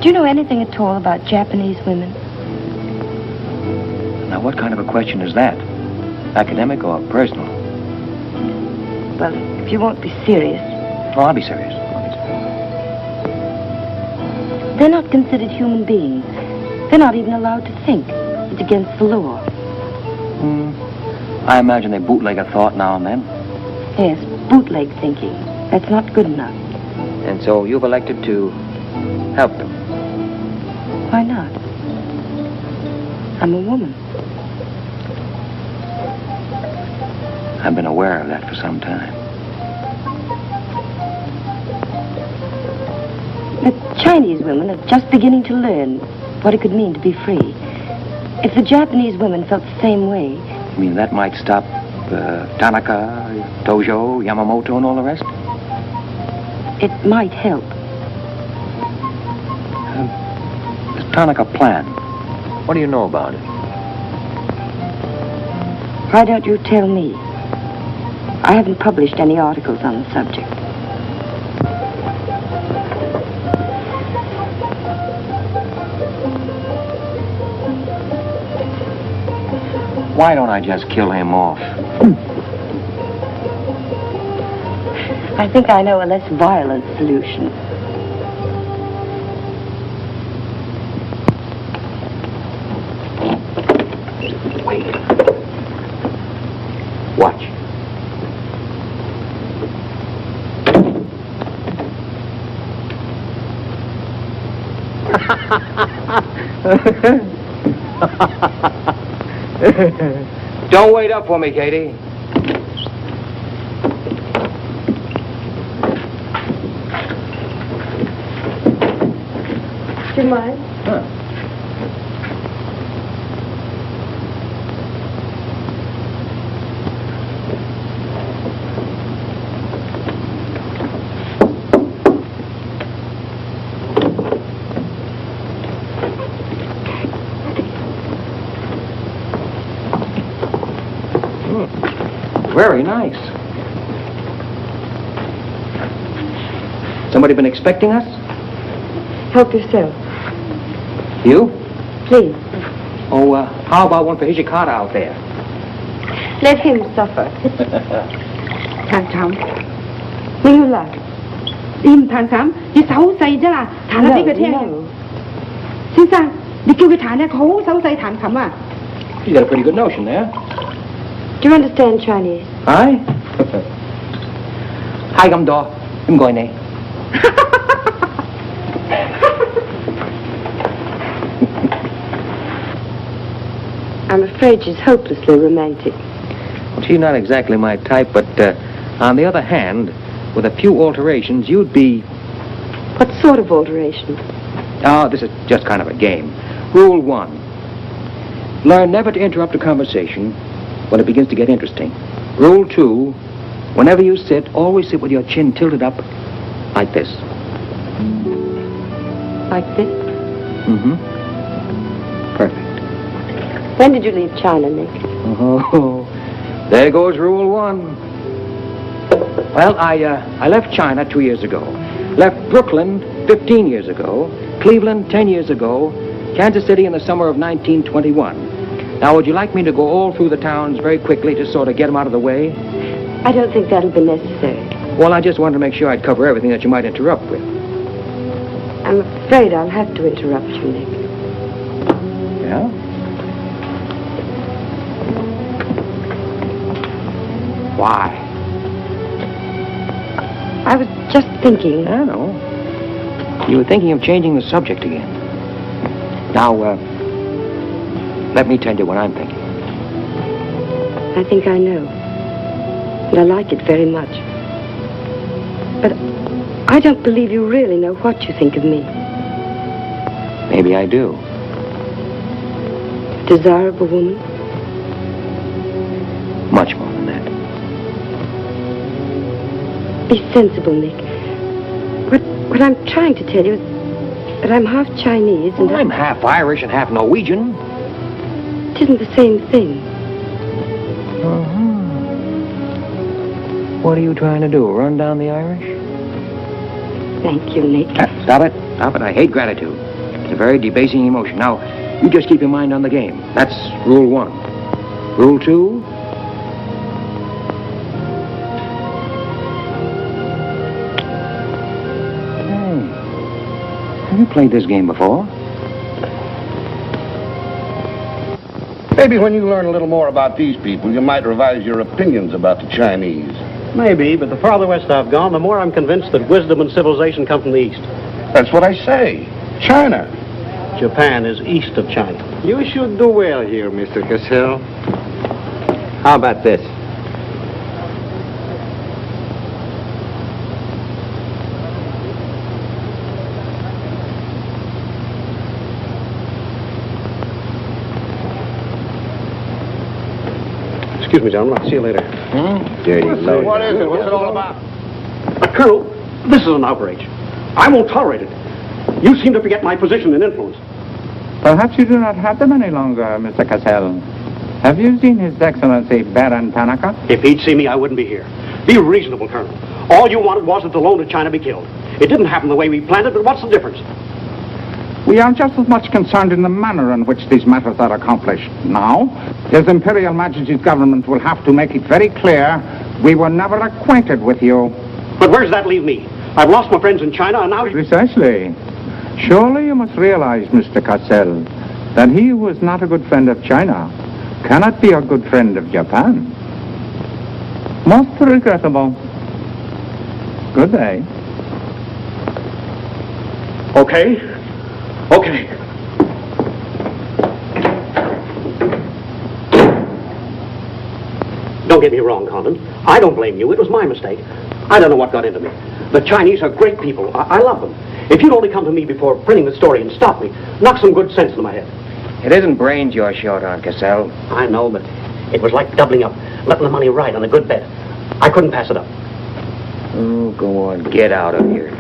Do you know anything at all about Japanese women?
Now, what kind of a question is that? Academic or personal?
Well, if you won't be serious.
Oh, I'll be serious.
They're not considered human beings. They're not even allowed to think. It's against the law.
I imagine they bootleg a thought now and then.
Yes, bootleg thinking. That's not good enough.
And so you've elected to help them.
Why not? I'm a woman.
I've been aware of that for some time.
The Chinese women are just beginning to learn what it could mean to be free. If the Japanese women felt the same way...
You mean that might stop Tanaka, Tojo, Yamamoto, and all the rest?
It might help.
This Tanaka plan, what do you know about it?
Why don't you tell me? I haven't published any articles on the subject.
Why don't I just kill him off?
I think I know a less violent solution.
Wait. Watch. Don't wait up for me, Katie.
Do you mind?
Huh. Very nice. Somebody been expecting us?
Help yourself.
You?
Please.
Oh, how about one for Hijikata out there?
Let him suffer.
探長，你要嚟？你唔探審，你手勢啫啦，彈下俾佢聽。先生，你叫佢彈咧，佢好手勢彈琴啊。
You got a pretty good notion there.
Do you understand Chinese?
Aye? Hi, I'm Daw. I'm going there.
I'm afraid she's hopelessly romantic.
Well, she's not exactly my type, but on the other hand, with a few alterations, you'd be...
What sort of alteration?
Oh, this is just kind of a game. Rule 1. Learn never to interrupt a conversation when it begins to get interesting. Rule 2. Whenever you sit, always sit with your chin tilted up like this.
Like this?
Mm-hmm. Perfect.
When did you leave China, Nick?
Oh, there goes Rule 1. Well, I left China 2 years ago. Left Brooklyn 15 years ago. Cleveland 10 years ago. Kansas City in the summer of 1921. Now, would you like me to go all through the towns very quickly to sort of get them out of the way?
I don't think that'll be necessary.
Well, I just wanted to make sure I'd cover everything that you might interrupt with.
I'm afraid I'll have to interrupt you, Nick.
Yeah? Why?
I was just thinking.
I know. You were thinking of changing the subject again. Now, let me tell you what I'm thinking.
I think I know. And I like it very much. But I don't believe you really know what you think of me.
Maybe I do.
Desirable woman?
Much more than that.
Be sensible, Nick. What I'm trying to tell you is that I'm half Chinese and...
Well, I'm half Irish and half Norwegian.
It isn't the same thing.
Uh-huh. What are you trying to do, run down the Irish?
Thank you, Nick.
Stop it. Stop it. I hate gratitude. It's a very debasing emotion. Now, you just keep your mind on the game. That's rule 1. Rule 2... Have you played this game before?
Maybe when you learn a little more about these people, you might revise your opinions about the Chinese.
Maybe, but the farther west I've gone, the more I'm convinced that wisdom and civilization come from the east.
That's what I say. China.
Japan is east of China.
You should do well here, Mr. Cassell. How about this?
Excuse me, gentlemen. I'll see you later.
Dirty
Listen, what is it? What's it all about?
Colonel, this is an outrage. I won't tolerate it. You seem to forget my position and influence.
Perhaps you do not have them any longer, Mr. Cassell. Have you seen His Excellency Baron Tanaka?
If he'd see me, I wouldn't be here. Be reasonable, Colonel. All you wanted was that the loan to China be killed. It didn't happen the way we planned it, but what's the difference?
We are just as much concerned in the manner in which these matters are accomplished. Now, His Imperial Majesty's government will have to make it very clear we were never acquainted with you.
But where does that leave me? I've lost my friends in China, and now...
Precisely. Surely you must realize, Mr. Cassell, that he who is not a good friend of China cannot be a good friend of Japan. Most regrettable. Good day.
Okay. Okay. Don't get me wrong, Condon. I don't blame you. It was my mistake. I don't know what got into me. The Chinese are great people. I love them. If you'd only come to me before printing the story and stop me, knock some good sense into my head.
It isn't brains you're short on, Cassell.
I know, but it was like doubling up, letting the money ride on a good bet. I couldn't pass it up.
Oh, go on. Get out of here.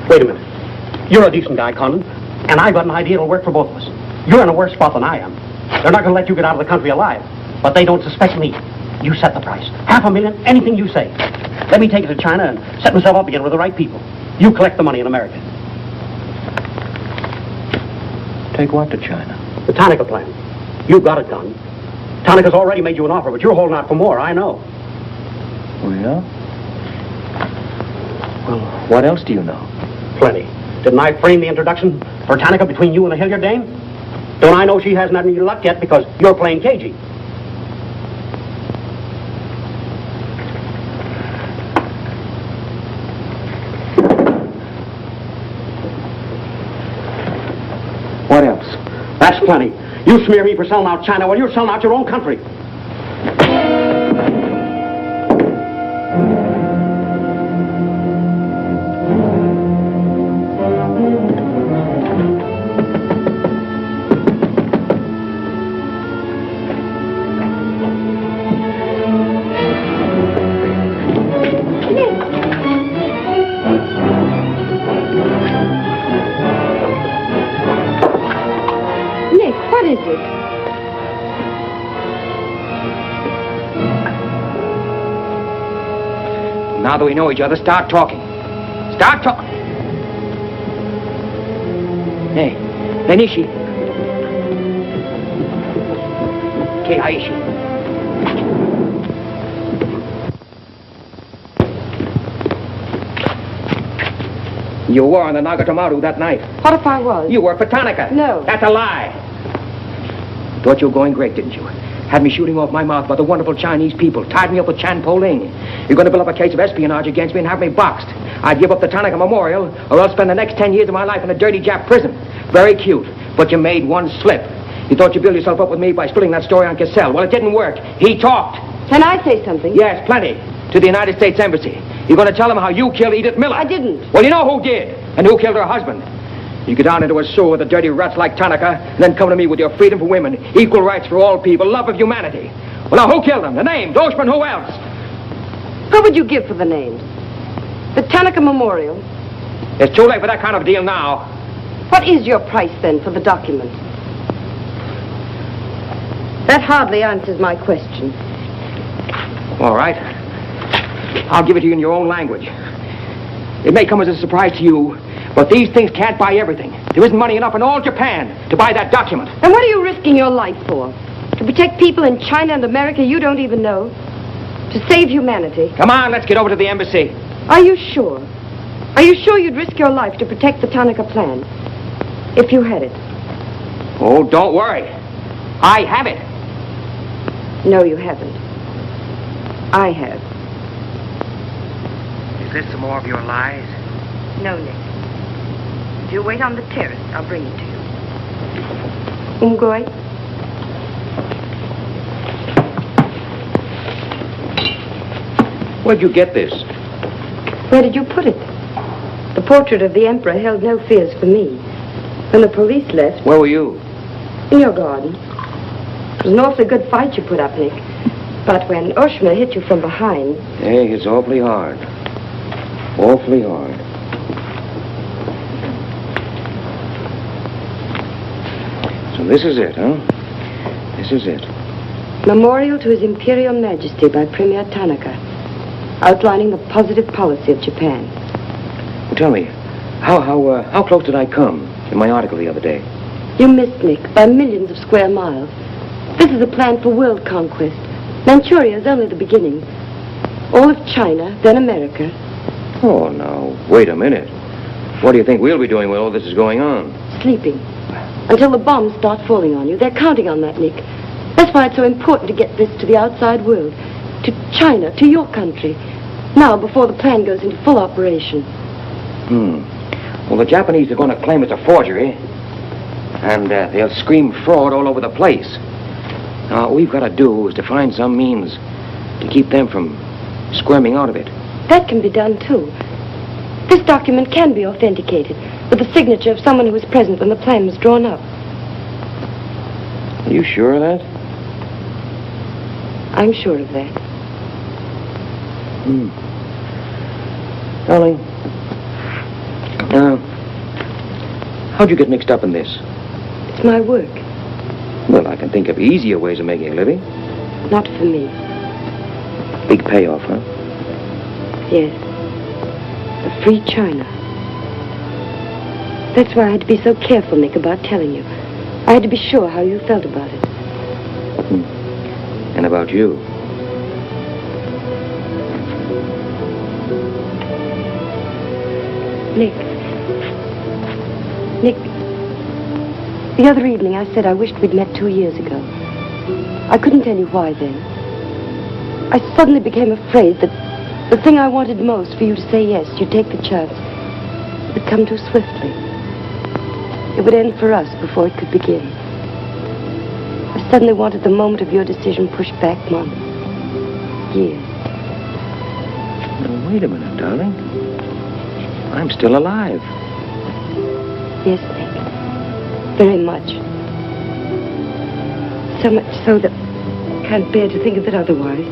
Wait a minute. You're a decent guy, Condon, and I've got an idea it'll work for both of us. You're in a worse spot than I am. They're not going to let you get out of the country alive, but they don't suspect me. You set the price. $500,000, anything you say. Let me take it to China and set myself up again with the right people. You collect the money in America.
Take what to China?
The Tanaka plan. You've got it done. Tanaka's already made you an offer, but you're holding out for more, I know.
Oh, yeah? Well, what else do you know?
Plenty. Didn't I frame the introduction for Tanaka between you and the Hilliard dame? Don't I know she hasn't had any luck yet because you're playing cagey? What else? That's plenty. You smear me for selling out China while you're selling out your own country.
Now that we know each other, start talking. Start talking. Hey, Benishi. Keiaishi. You were on the Nagatomaru that night.
What if I was?
You worked for Tanaka.
No.
That's a lie. Thought you were going great, didn't you? Had me shooting off my mouth about the wonderful Chinese people, tied me up with Chan Po Ling. You're going to build up a case of espionage against me and have me boxed. I'd give up the Tanaka Memorial, or else spend the next 10 years of my life in a dirty Jap prison. Very cute, but you made one slip. You thought you built yourself up with me by spilling that story on Cassell. Well, it didn't work. He talked.
Can I say something?
Yes, plenty. To the United States Embassy. You're going to tell them how you killed Edith Miller.
I didn't.
Well, you know who did, and who killed her husband. You get down into a sewer with the dirty rats like Tanaka, and then come to me with your freedom for women, equal rights for all people, love of humanity. Well, now, who killed them? The names, Oshman, who else?
What would you give for the names? The Tanaka Memorial.
It's too late for that kind of deal now.
What is your price, then, for the document? That hardly answers my question.
All right. I'll give it to you in your own language. It may come as a surprise to you, but these things can't buy everything. There isn't money enough in all Japan to buy that document.
And what are you risking your life for? To protect people in China and America you don't even know? To save humanity?
Come on, let's get over to the embassy.
Are you sure? Are you sure you'd risk your life to protect the Tanaka plan? If you had it?
Oh, don't worry. I have it.
No, you haven't. I have.
Is this some more of your lies?
No, Nick. If you wait on the terrace, I'll bring it to you. Umgoy?
Where'd you get this?
Where did you put it? The portrait of the Emperor held no fears for me. When the police left...
Where were you?
In your garden. It was an awfully good fight you put up, Nick. But when Oshma hit you from behind...
Hey, it's awfully hard. Awfully hard. So this is it, huh? This is it.
Memorial to His Imperial Majesty by Premier Tanaka, outlining the positive policy of Japan.
Well, tell me, how close did I come in my article the other day?
You missed, Nick, by millions of square miles. This is a plan for world conquest. Manchuria is only the beginning. All of China, then America.
Oh, now, wait a minute. What do you think we'll be doing while all this is going on?
Sleeping. Until the bombs start falling on you. They're counting on that, Nick. That's why it's so important to get this to the outside world. To China, to your country. Now, before the plan goes into full operation.
Well, the Japanese are going to claim it's a forgery. And they'll scream fraud all over the place. Now, what we've got to do is to find some means to keep them from squirming out of it.
That can be done, too. This document can be authenticated with the signature of someone who was present when the plan was drawn up.
Are you sure of that?
I'm sure of that.
Darling, how'd you get mixed up in this?
It's my work.
Well, I can think of easier ways of making a living.
Not for me.
Big payoff, huh?
Yes. A free China. That's why I had to be so careful, Nick, about telling you. I had to be sure how you felt about it.
And about you.
Nick. The other evening I said I wished we'd met 2 years ago. I couldn't tell you why then. I suddenly became afraid that the thing I wanted most for you to say yes, you'd take the chance, would come too swiftly. It would end for us before it could begin. I suddenly wanted the moment of your decision pushed back months, years.
Now, wait a minute, darling. I'm still alive.
Yes, Nick. Very much. So much so that I can't bear to think of it otherwise.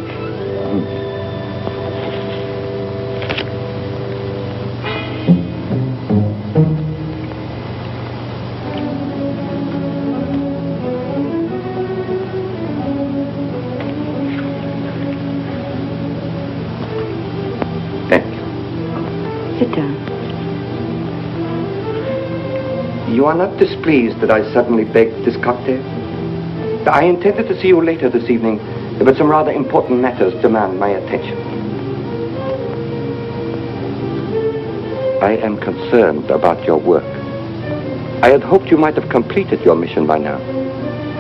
Sit down.
You are not displeased that I suddenly begged this cocktail? I intended to see you later this evening, but some rather important matters demand my attention. I am concerned about your work. I had hoped you might have completed your mission by now,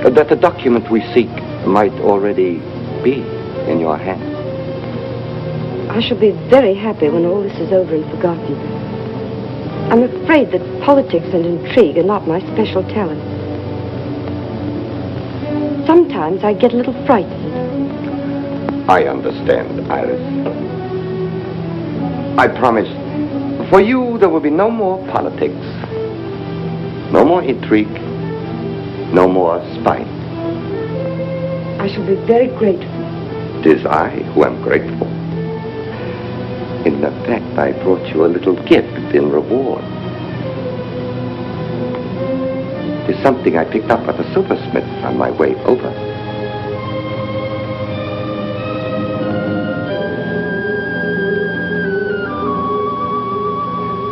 that the document we seek might already be in your hands.
I shall be very happy when all this is over and forgotten. I'm afraid that politics and intrigue are not my special talent. Sometimes I get a little frightened.
I understand, Iris. I promise, for you there will be no more politics, no more intrigue, no more spying.
I shall be very grateful.
It is I who am grateful. In fact, I brought you a little gift in reward. It is something I picked up at the silversmith on my way over.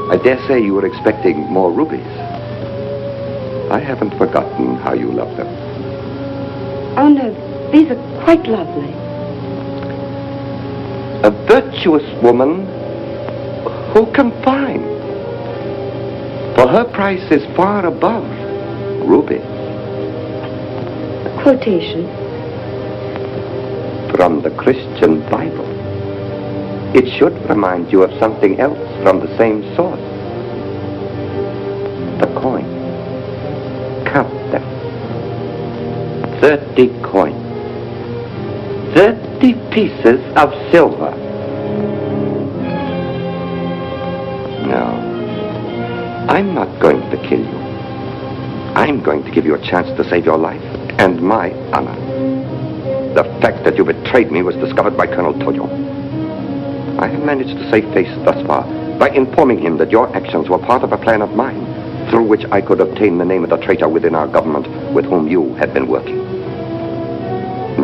I dare say you were expecting more rubies. I haven't forgotten how you love them.
Oh, no, these are quite lovely.
A virtuous woman who can find. For her price is far above rubies.
A quotation?
From the Christian Bible. It should remind you of something else from the same source. The coin. Count them. 30 coins. 30 pieces of silver. No. I'm not going to kill you. I'm going to give you a chance to save your life and my honor. The fact that you betrayed me was discovered by Colonel Tojo. I have managed to save face thus far by informing him that your actions were part of a plan of mine, through which I could obtain the name of the traitor within our government with whom you had been working.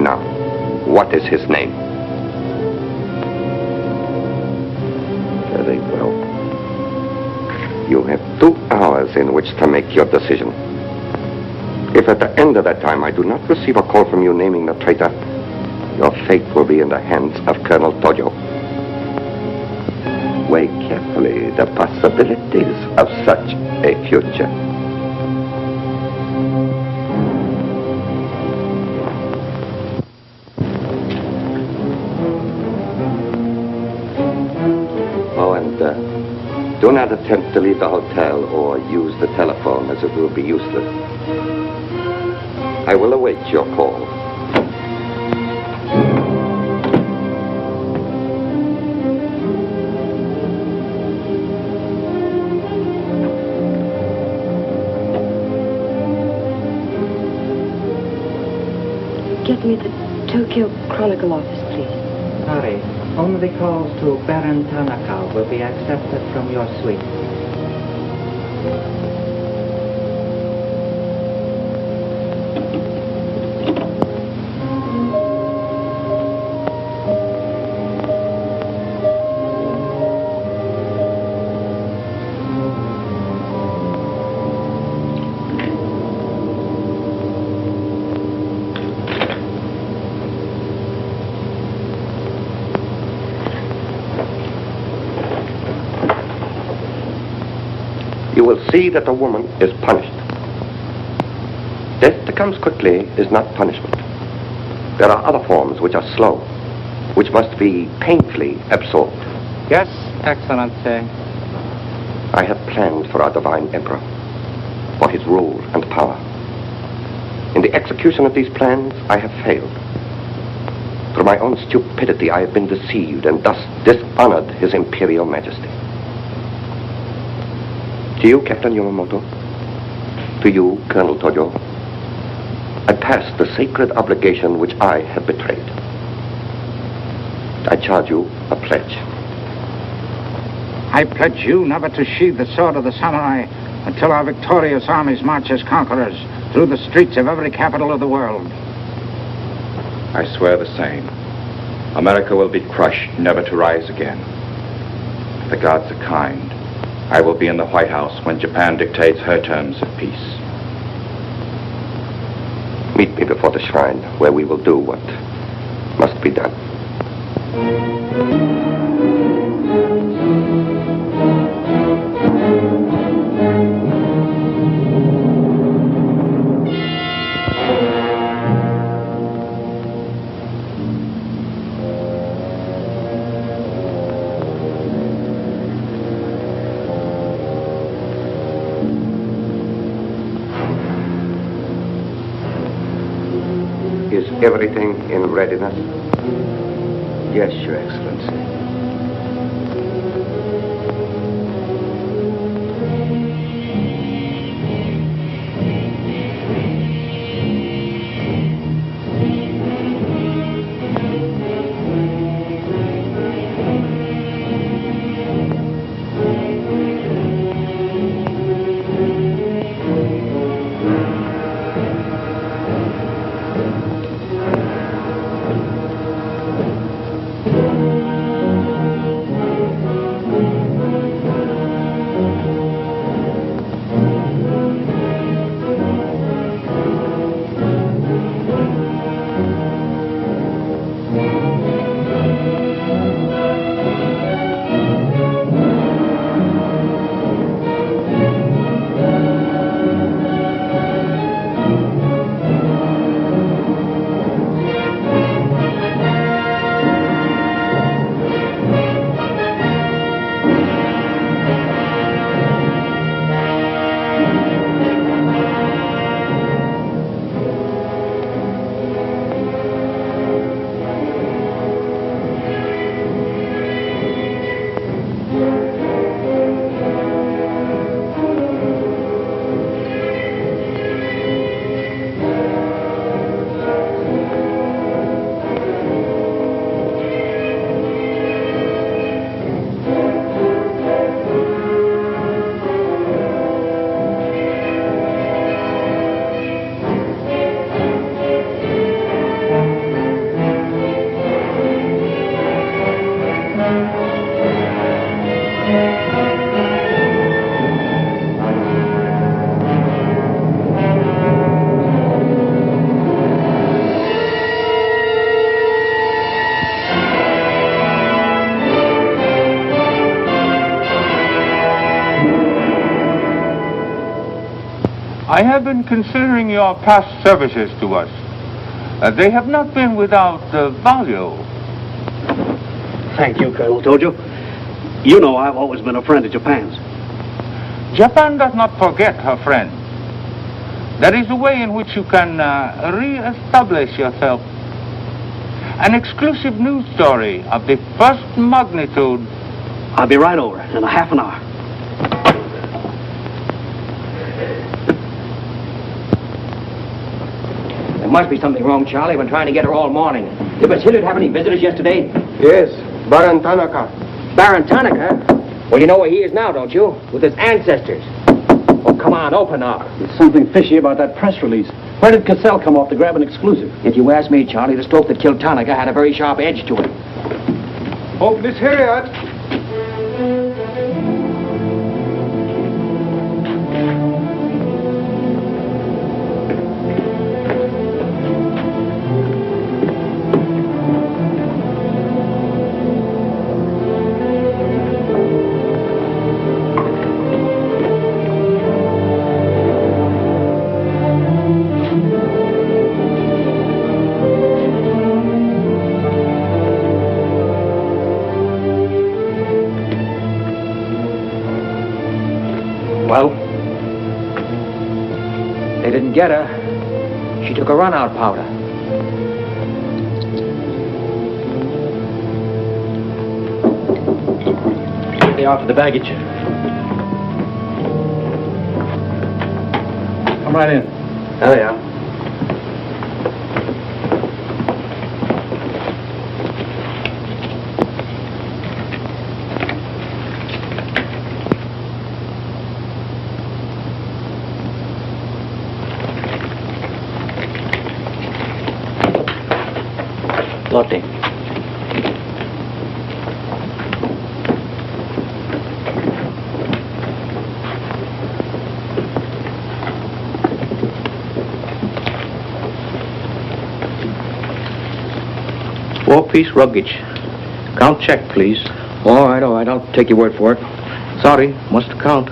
Now, what is his name? Very well. You have 2 hours in which to make your decision. If at the end of that time I do not receive a call from you naming the traitor, your fate will be in the hands of Colonel Tojo. Weigh carefully the possibilities of such a future. Oh, and do not attempt to leave the hotel or use the telephone, as it will be useless. I will await your call.
Get me the Tokyo Chronicle office, please.
Sorry, only calls to Baron Tanaka will be accepted from your suite.
You will see that the woman is punished. Death that comes quickly is not punishment. There are other forms which are slow, which must be painfully absorbed.
Yes, Excellency.
I have planned for our divine emperor, for his rule and power. In the execution of these plans, I have failed. Through my own stupidity, I have been deceived and thus dishonored his imperial majesty. To you, Captain Yamamoto, to you, Colonel Tojo, I pass the sacred obligation which I have betrayed. I charge you a pledge.
I pledge you never to sheathe the sword of the samurai until our victorious armies march as conquerors through the streets of every capital of the world.
I swear the same. America will be crushed, never to rise again. If the gods are kind, I will be in the White House when Japan dictates her terms of peace.
Meet me before the shrine, where we will do what must be done. everything in readiness?
Yes, Your Excellency.
I have been considering your past services to us. They have not been without value.
Thank you, Colonel Tojo. You know I've always been a friend of Japan's.
Japan does not forget her friends. There is a way in which you can re-establish yourself. An exclusive news story of the first magnitude.
I'll be right over in a half an hour.
There must be something wrong, Charlie. I've been trying to get her all morning. Did Miss Hilliard have any visitors yesterday?
Yes, Baron Tanaka.
Baron Tanaka? Well, you know where he is now, don't you? With his ancestors. Oh, come on, open up.
There's something fishy about that press release. Where did Cassell come off to grab an exclusive?
If you ask me, Charlie, the stroke that killed Tanaka had a very sharp edge to it.
Oh, Miss Hilliard.
Well, they didn't get her. She took a run-out powder.
They are for the baggage. Come right in.
There they are.
Lotte.
Four-piece luggage. Count check, please.
All right, I'll take your word for it.
Sorry, must count.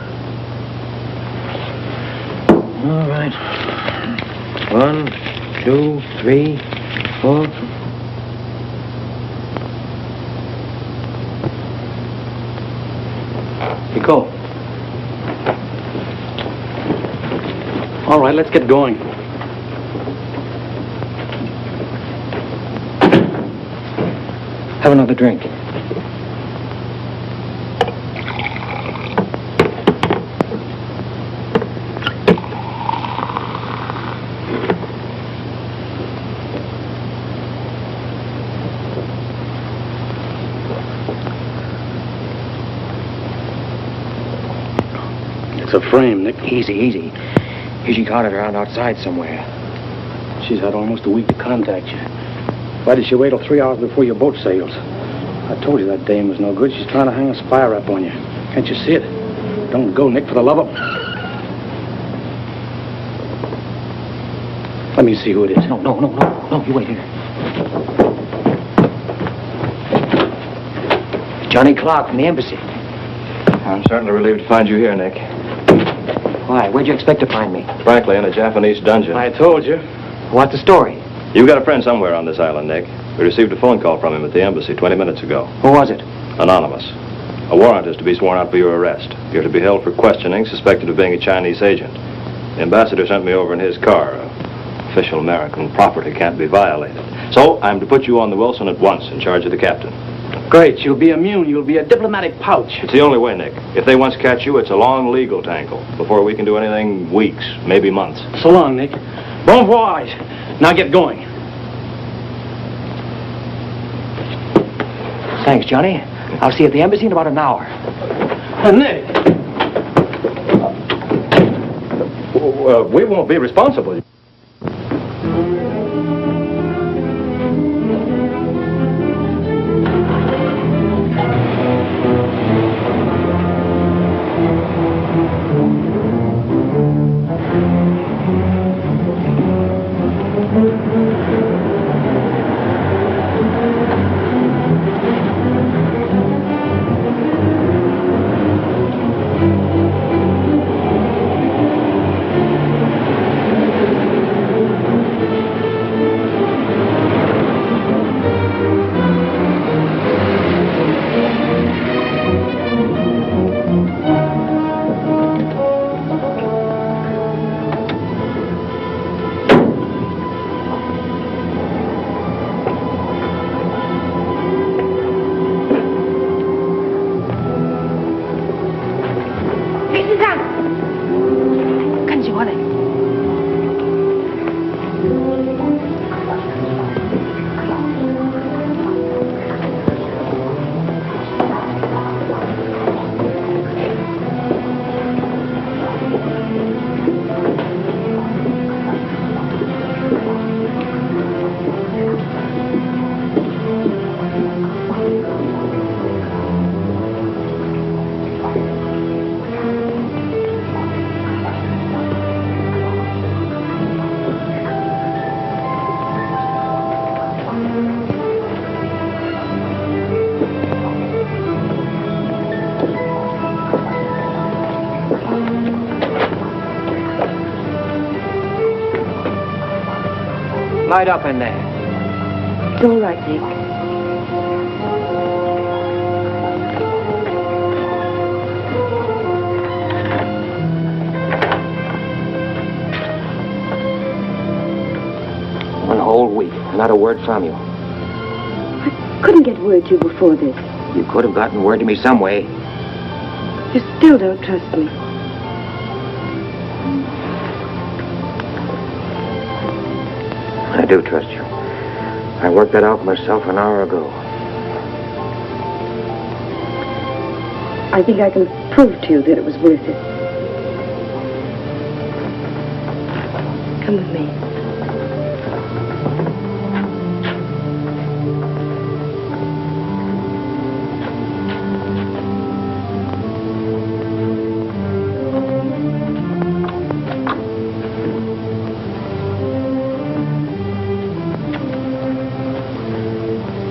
All right. 1, 2, 3, 4.
Go. All right, let's get going.
Have another drink.
It's a frame, Nick.
Easy, easy. She caught it around outside somewhere.
She's had almost a week to contact you. Why did she wait till 3 hours before your boat sails? I told you that dame was no good. She's trying to hang a spy rap on you. Can't you see it? Don't go, Nick, for the love of... Let me see who it is.
No, you wait here. Johnny Clark from the embassy.
I'm certainly relieved to find you here, Nick.
Why? Where'd you expect to find me?
Frankly, in a Japanese dungeon.
I told you.
What's the story?
You've got a friend somewhere on this island, Nick. We received a phone call from him at the embassy 20 minutes ago.
Who was it?
Anonymous. A warrant is to be sworn out for your arrest. You're to be held for questioning, suspected of being a Chinese agent. The ambassador sent me over in his car. Official American property can't be violated. So I'm to put you on the Wilson at once in charge of the captain.
Great. You'll be immune. You'll be a diplomatic pouch.
It's the only way, Nick. If they once catch you, it's a long legal tangle. Before we can do anything, weeks, maybe months.
So long, Nick. Bon voyage. Now get going.
Thanks, Johnny. I'll see you at the embassy in about an hour.
Nick!
We won't be responsible.
Light up in there.
It's all right, Nick.
One whole week, not a word from you.
I couldn't get word to you before this.
You could have gotten word to me some way.
You still don't trust me.
I do trust you. I worked that out myself an hour ago.
I think I can prove to you that it was worth it. Come with me.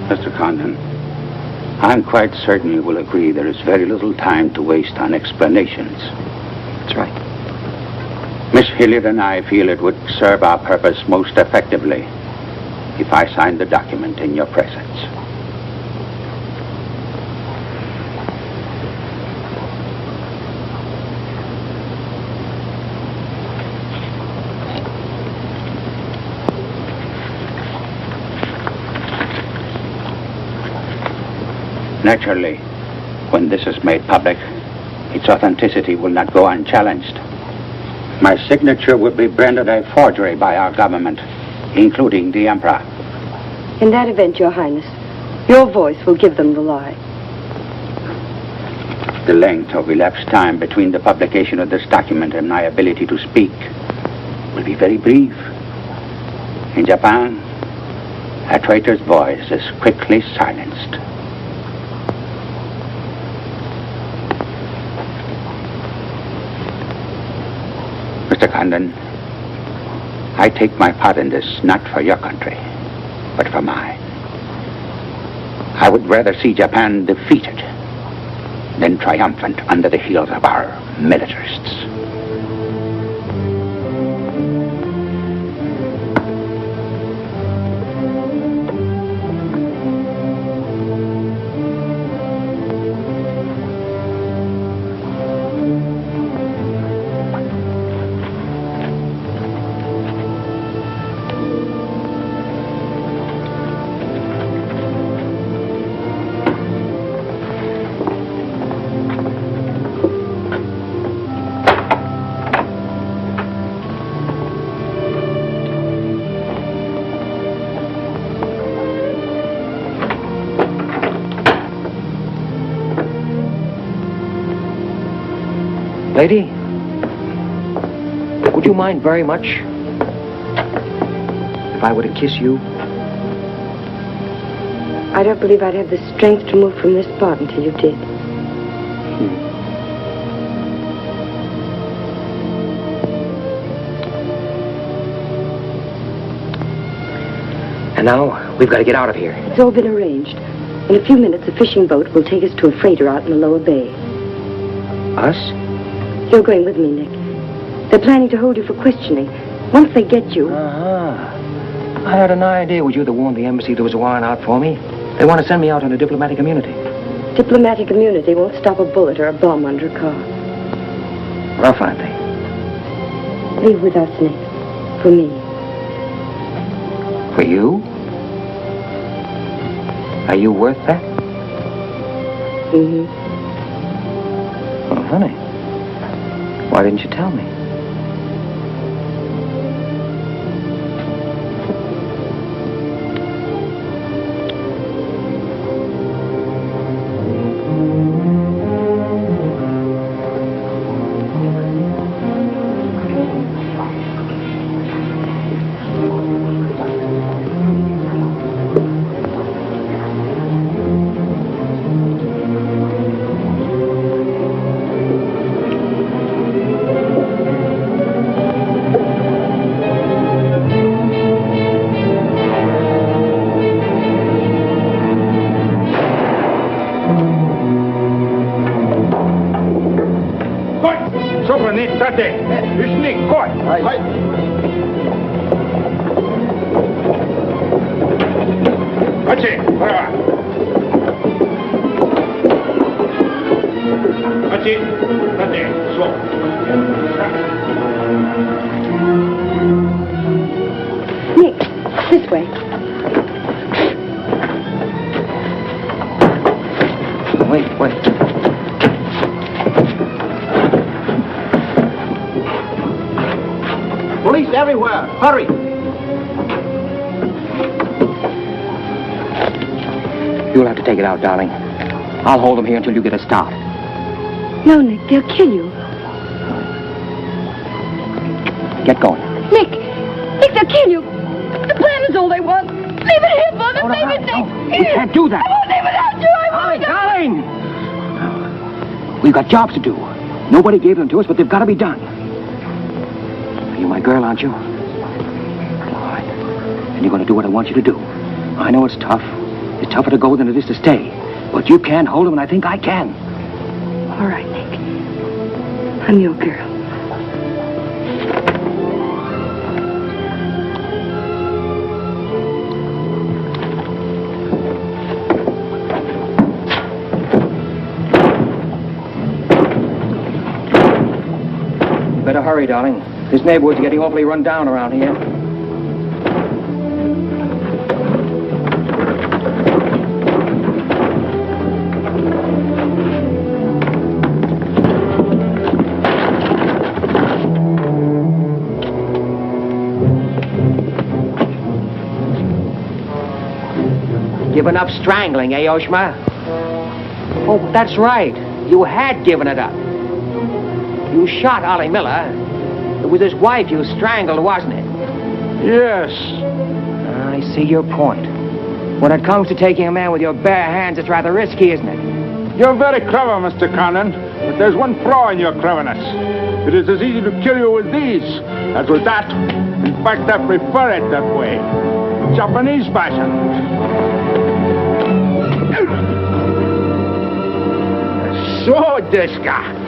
Mr. Condon, I'm quite certain you will agree there is very little time to waste on explanations.
That's right.
Miss Hilliard and I feel it would serve our purpose most effectively if I signed the document in your presence. Naturally, when this is made public, its authenticity will not go unchallenged. My signature would be branded a forgery by our government, including the Emperor.
In that event, Your Highness, your voice will give them the lie.
The length of elapsed time between the publication of this document and my ability to speak will be very brief. In Japan, a traitor's voice is quickly silenced. Mr. Condon, I take my part in this not for your country, but for mine. I would rather see Japan defeated than triumphant under the heels of our militarists.
Lady, would you mind very much if I were to kiss you?
I don't believe I'd have the strength to move from this spot until you did.
And now, we've got to get out of here.
It's all been arranged. In a few minutes, a fishing boat will take us to a freighter out in the lower bay.
Us?
You're going with me, Nick. They're planning to hold you for questioning. Once they get you...
I had an idea it was you that warned the embassy there was a warrant out for me. They want to send me out on a diplomatic immunity.
Diplomatic immunity won't stop a bullet or a bomb under a car.
Rough, aren't they?
Leave with us, Nick. For me.
For you? Are you worth that?
Mm-hmm.
Oh, honey. Why didn't you tell me?
Nick, this way.
Wait.
Police everywhere. Hurry.
You'll have to take it out, darling. I'll hold them here until you get a start.
No, Nick, they'll kill you.
Get going.
Nick, they'll kill you. The plan is all they want. Leave it here, Father. Leave it, Nick.
We can't do that.
I won't leave without you. I won't.
Darling! We've got jobs to do. Nobody gave them to us, but they've got to be done. You're my girl, aren't you? All right. And you're going to do what I want you to do. I know it's tough. It's tougher to go than it is to stay. But you can't hold them, and I think I can.
All right, Nick. I'm your girl.
Better hurry, darling. This neighborhood's getting awfully run down around here. Given up strangling, eh, Oshma? Oh, that's right. You had given it up. You shot Ollie Miller. It was his wife you strangled, wasn't it?
Yes.
I see your point. When it comes to taking a man with your bare hands, it's rather risky, isn't it?
You're very clever, Mr. Condon, but there's one flaw in your cleverness. It is as easy to kill you with these as with that. In fact, I prefer it that way. Japanese fashion. So, Deska.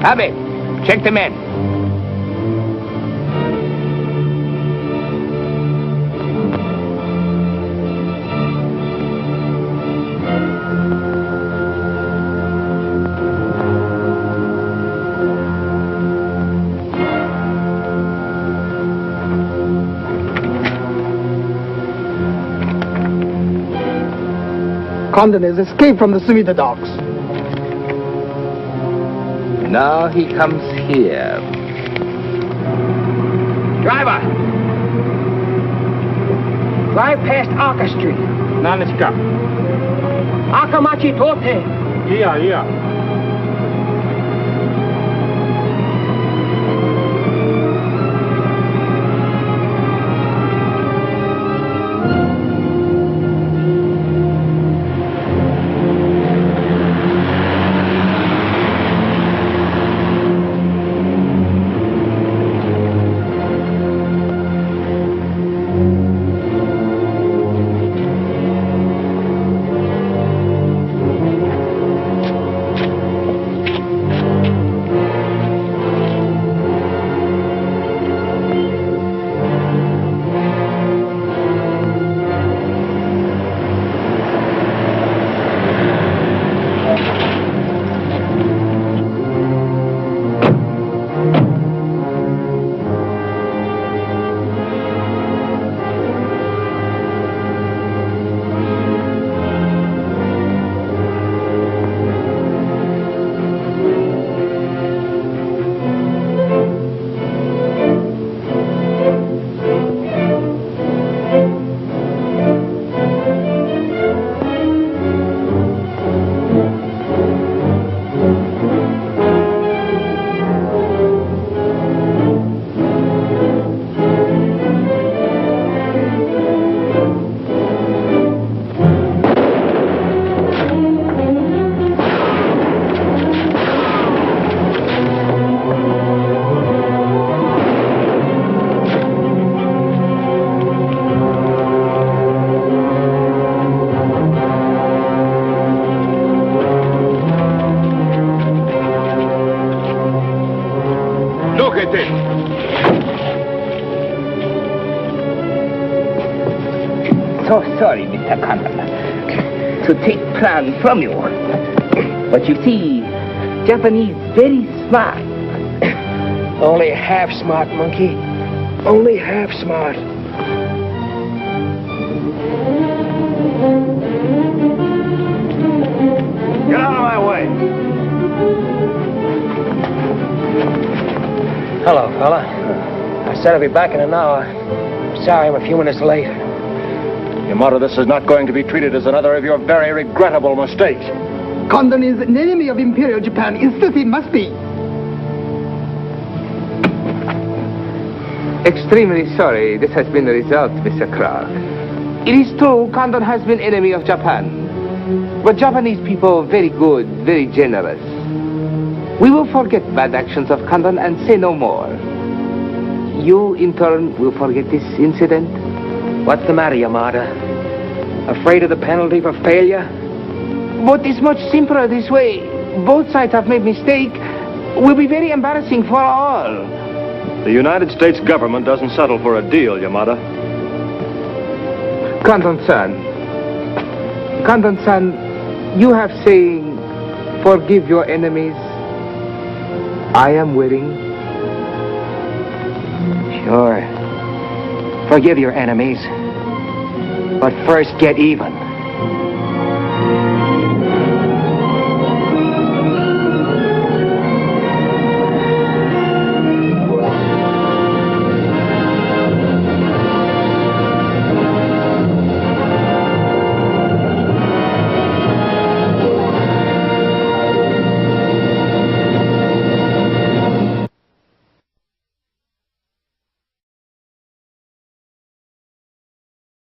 Abe, check the men.
Condon has escaped from the Sumida docks.
Now he comes here.
Driver! Drive past Arca Street.
Now let's go.
Akamachi Tote.
Yeah.
So sorry, Mr. Condon, to take plan from you. But you see, Japanese very smart.
Only half smart, monkey. Only half smart.
Get out of my way.
Hello, fella. I said I'd be back in an hour. Sorry, I'm a few minutes late.
Yamato, this is not going to be treated as another of your very regrettable mistakes.
Condon is an enemy of Imperial Japan. Insist it must be.
Extremely sorry this has been the result, Mr. Clark. It is true Condon has been enemy of Japan. But Japanese people very good, very generous. We will forget bad actions of Condon and say no more. You, in turn, will forget this incident?
What's the matter, Yamada? Afraid of the penalty for failure?
But it's much simpler this way. Both sides have made mistake. Will be very embarrassing for all.
The United States government doesn't settle for a deal, Yamada.
Condon-san, you have saying, forgive your enemies. I am willing.
Sure. Forgive your enemies. But first get even.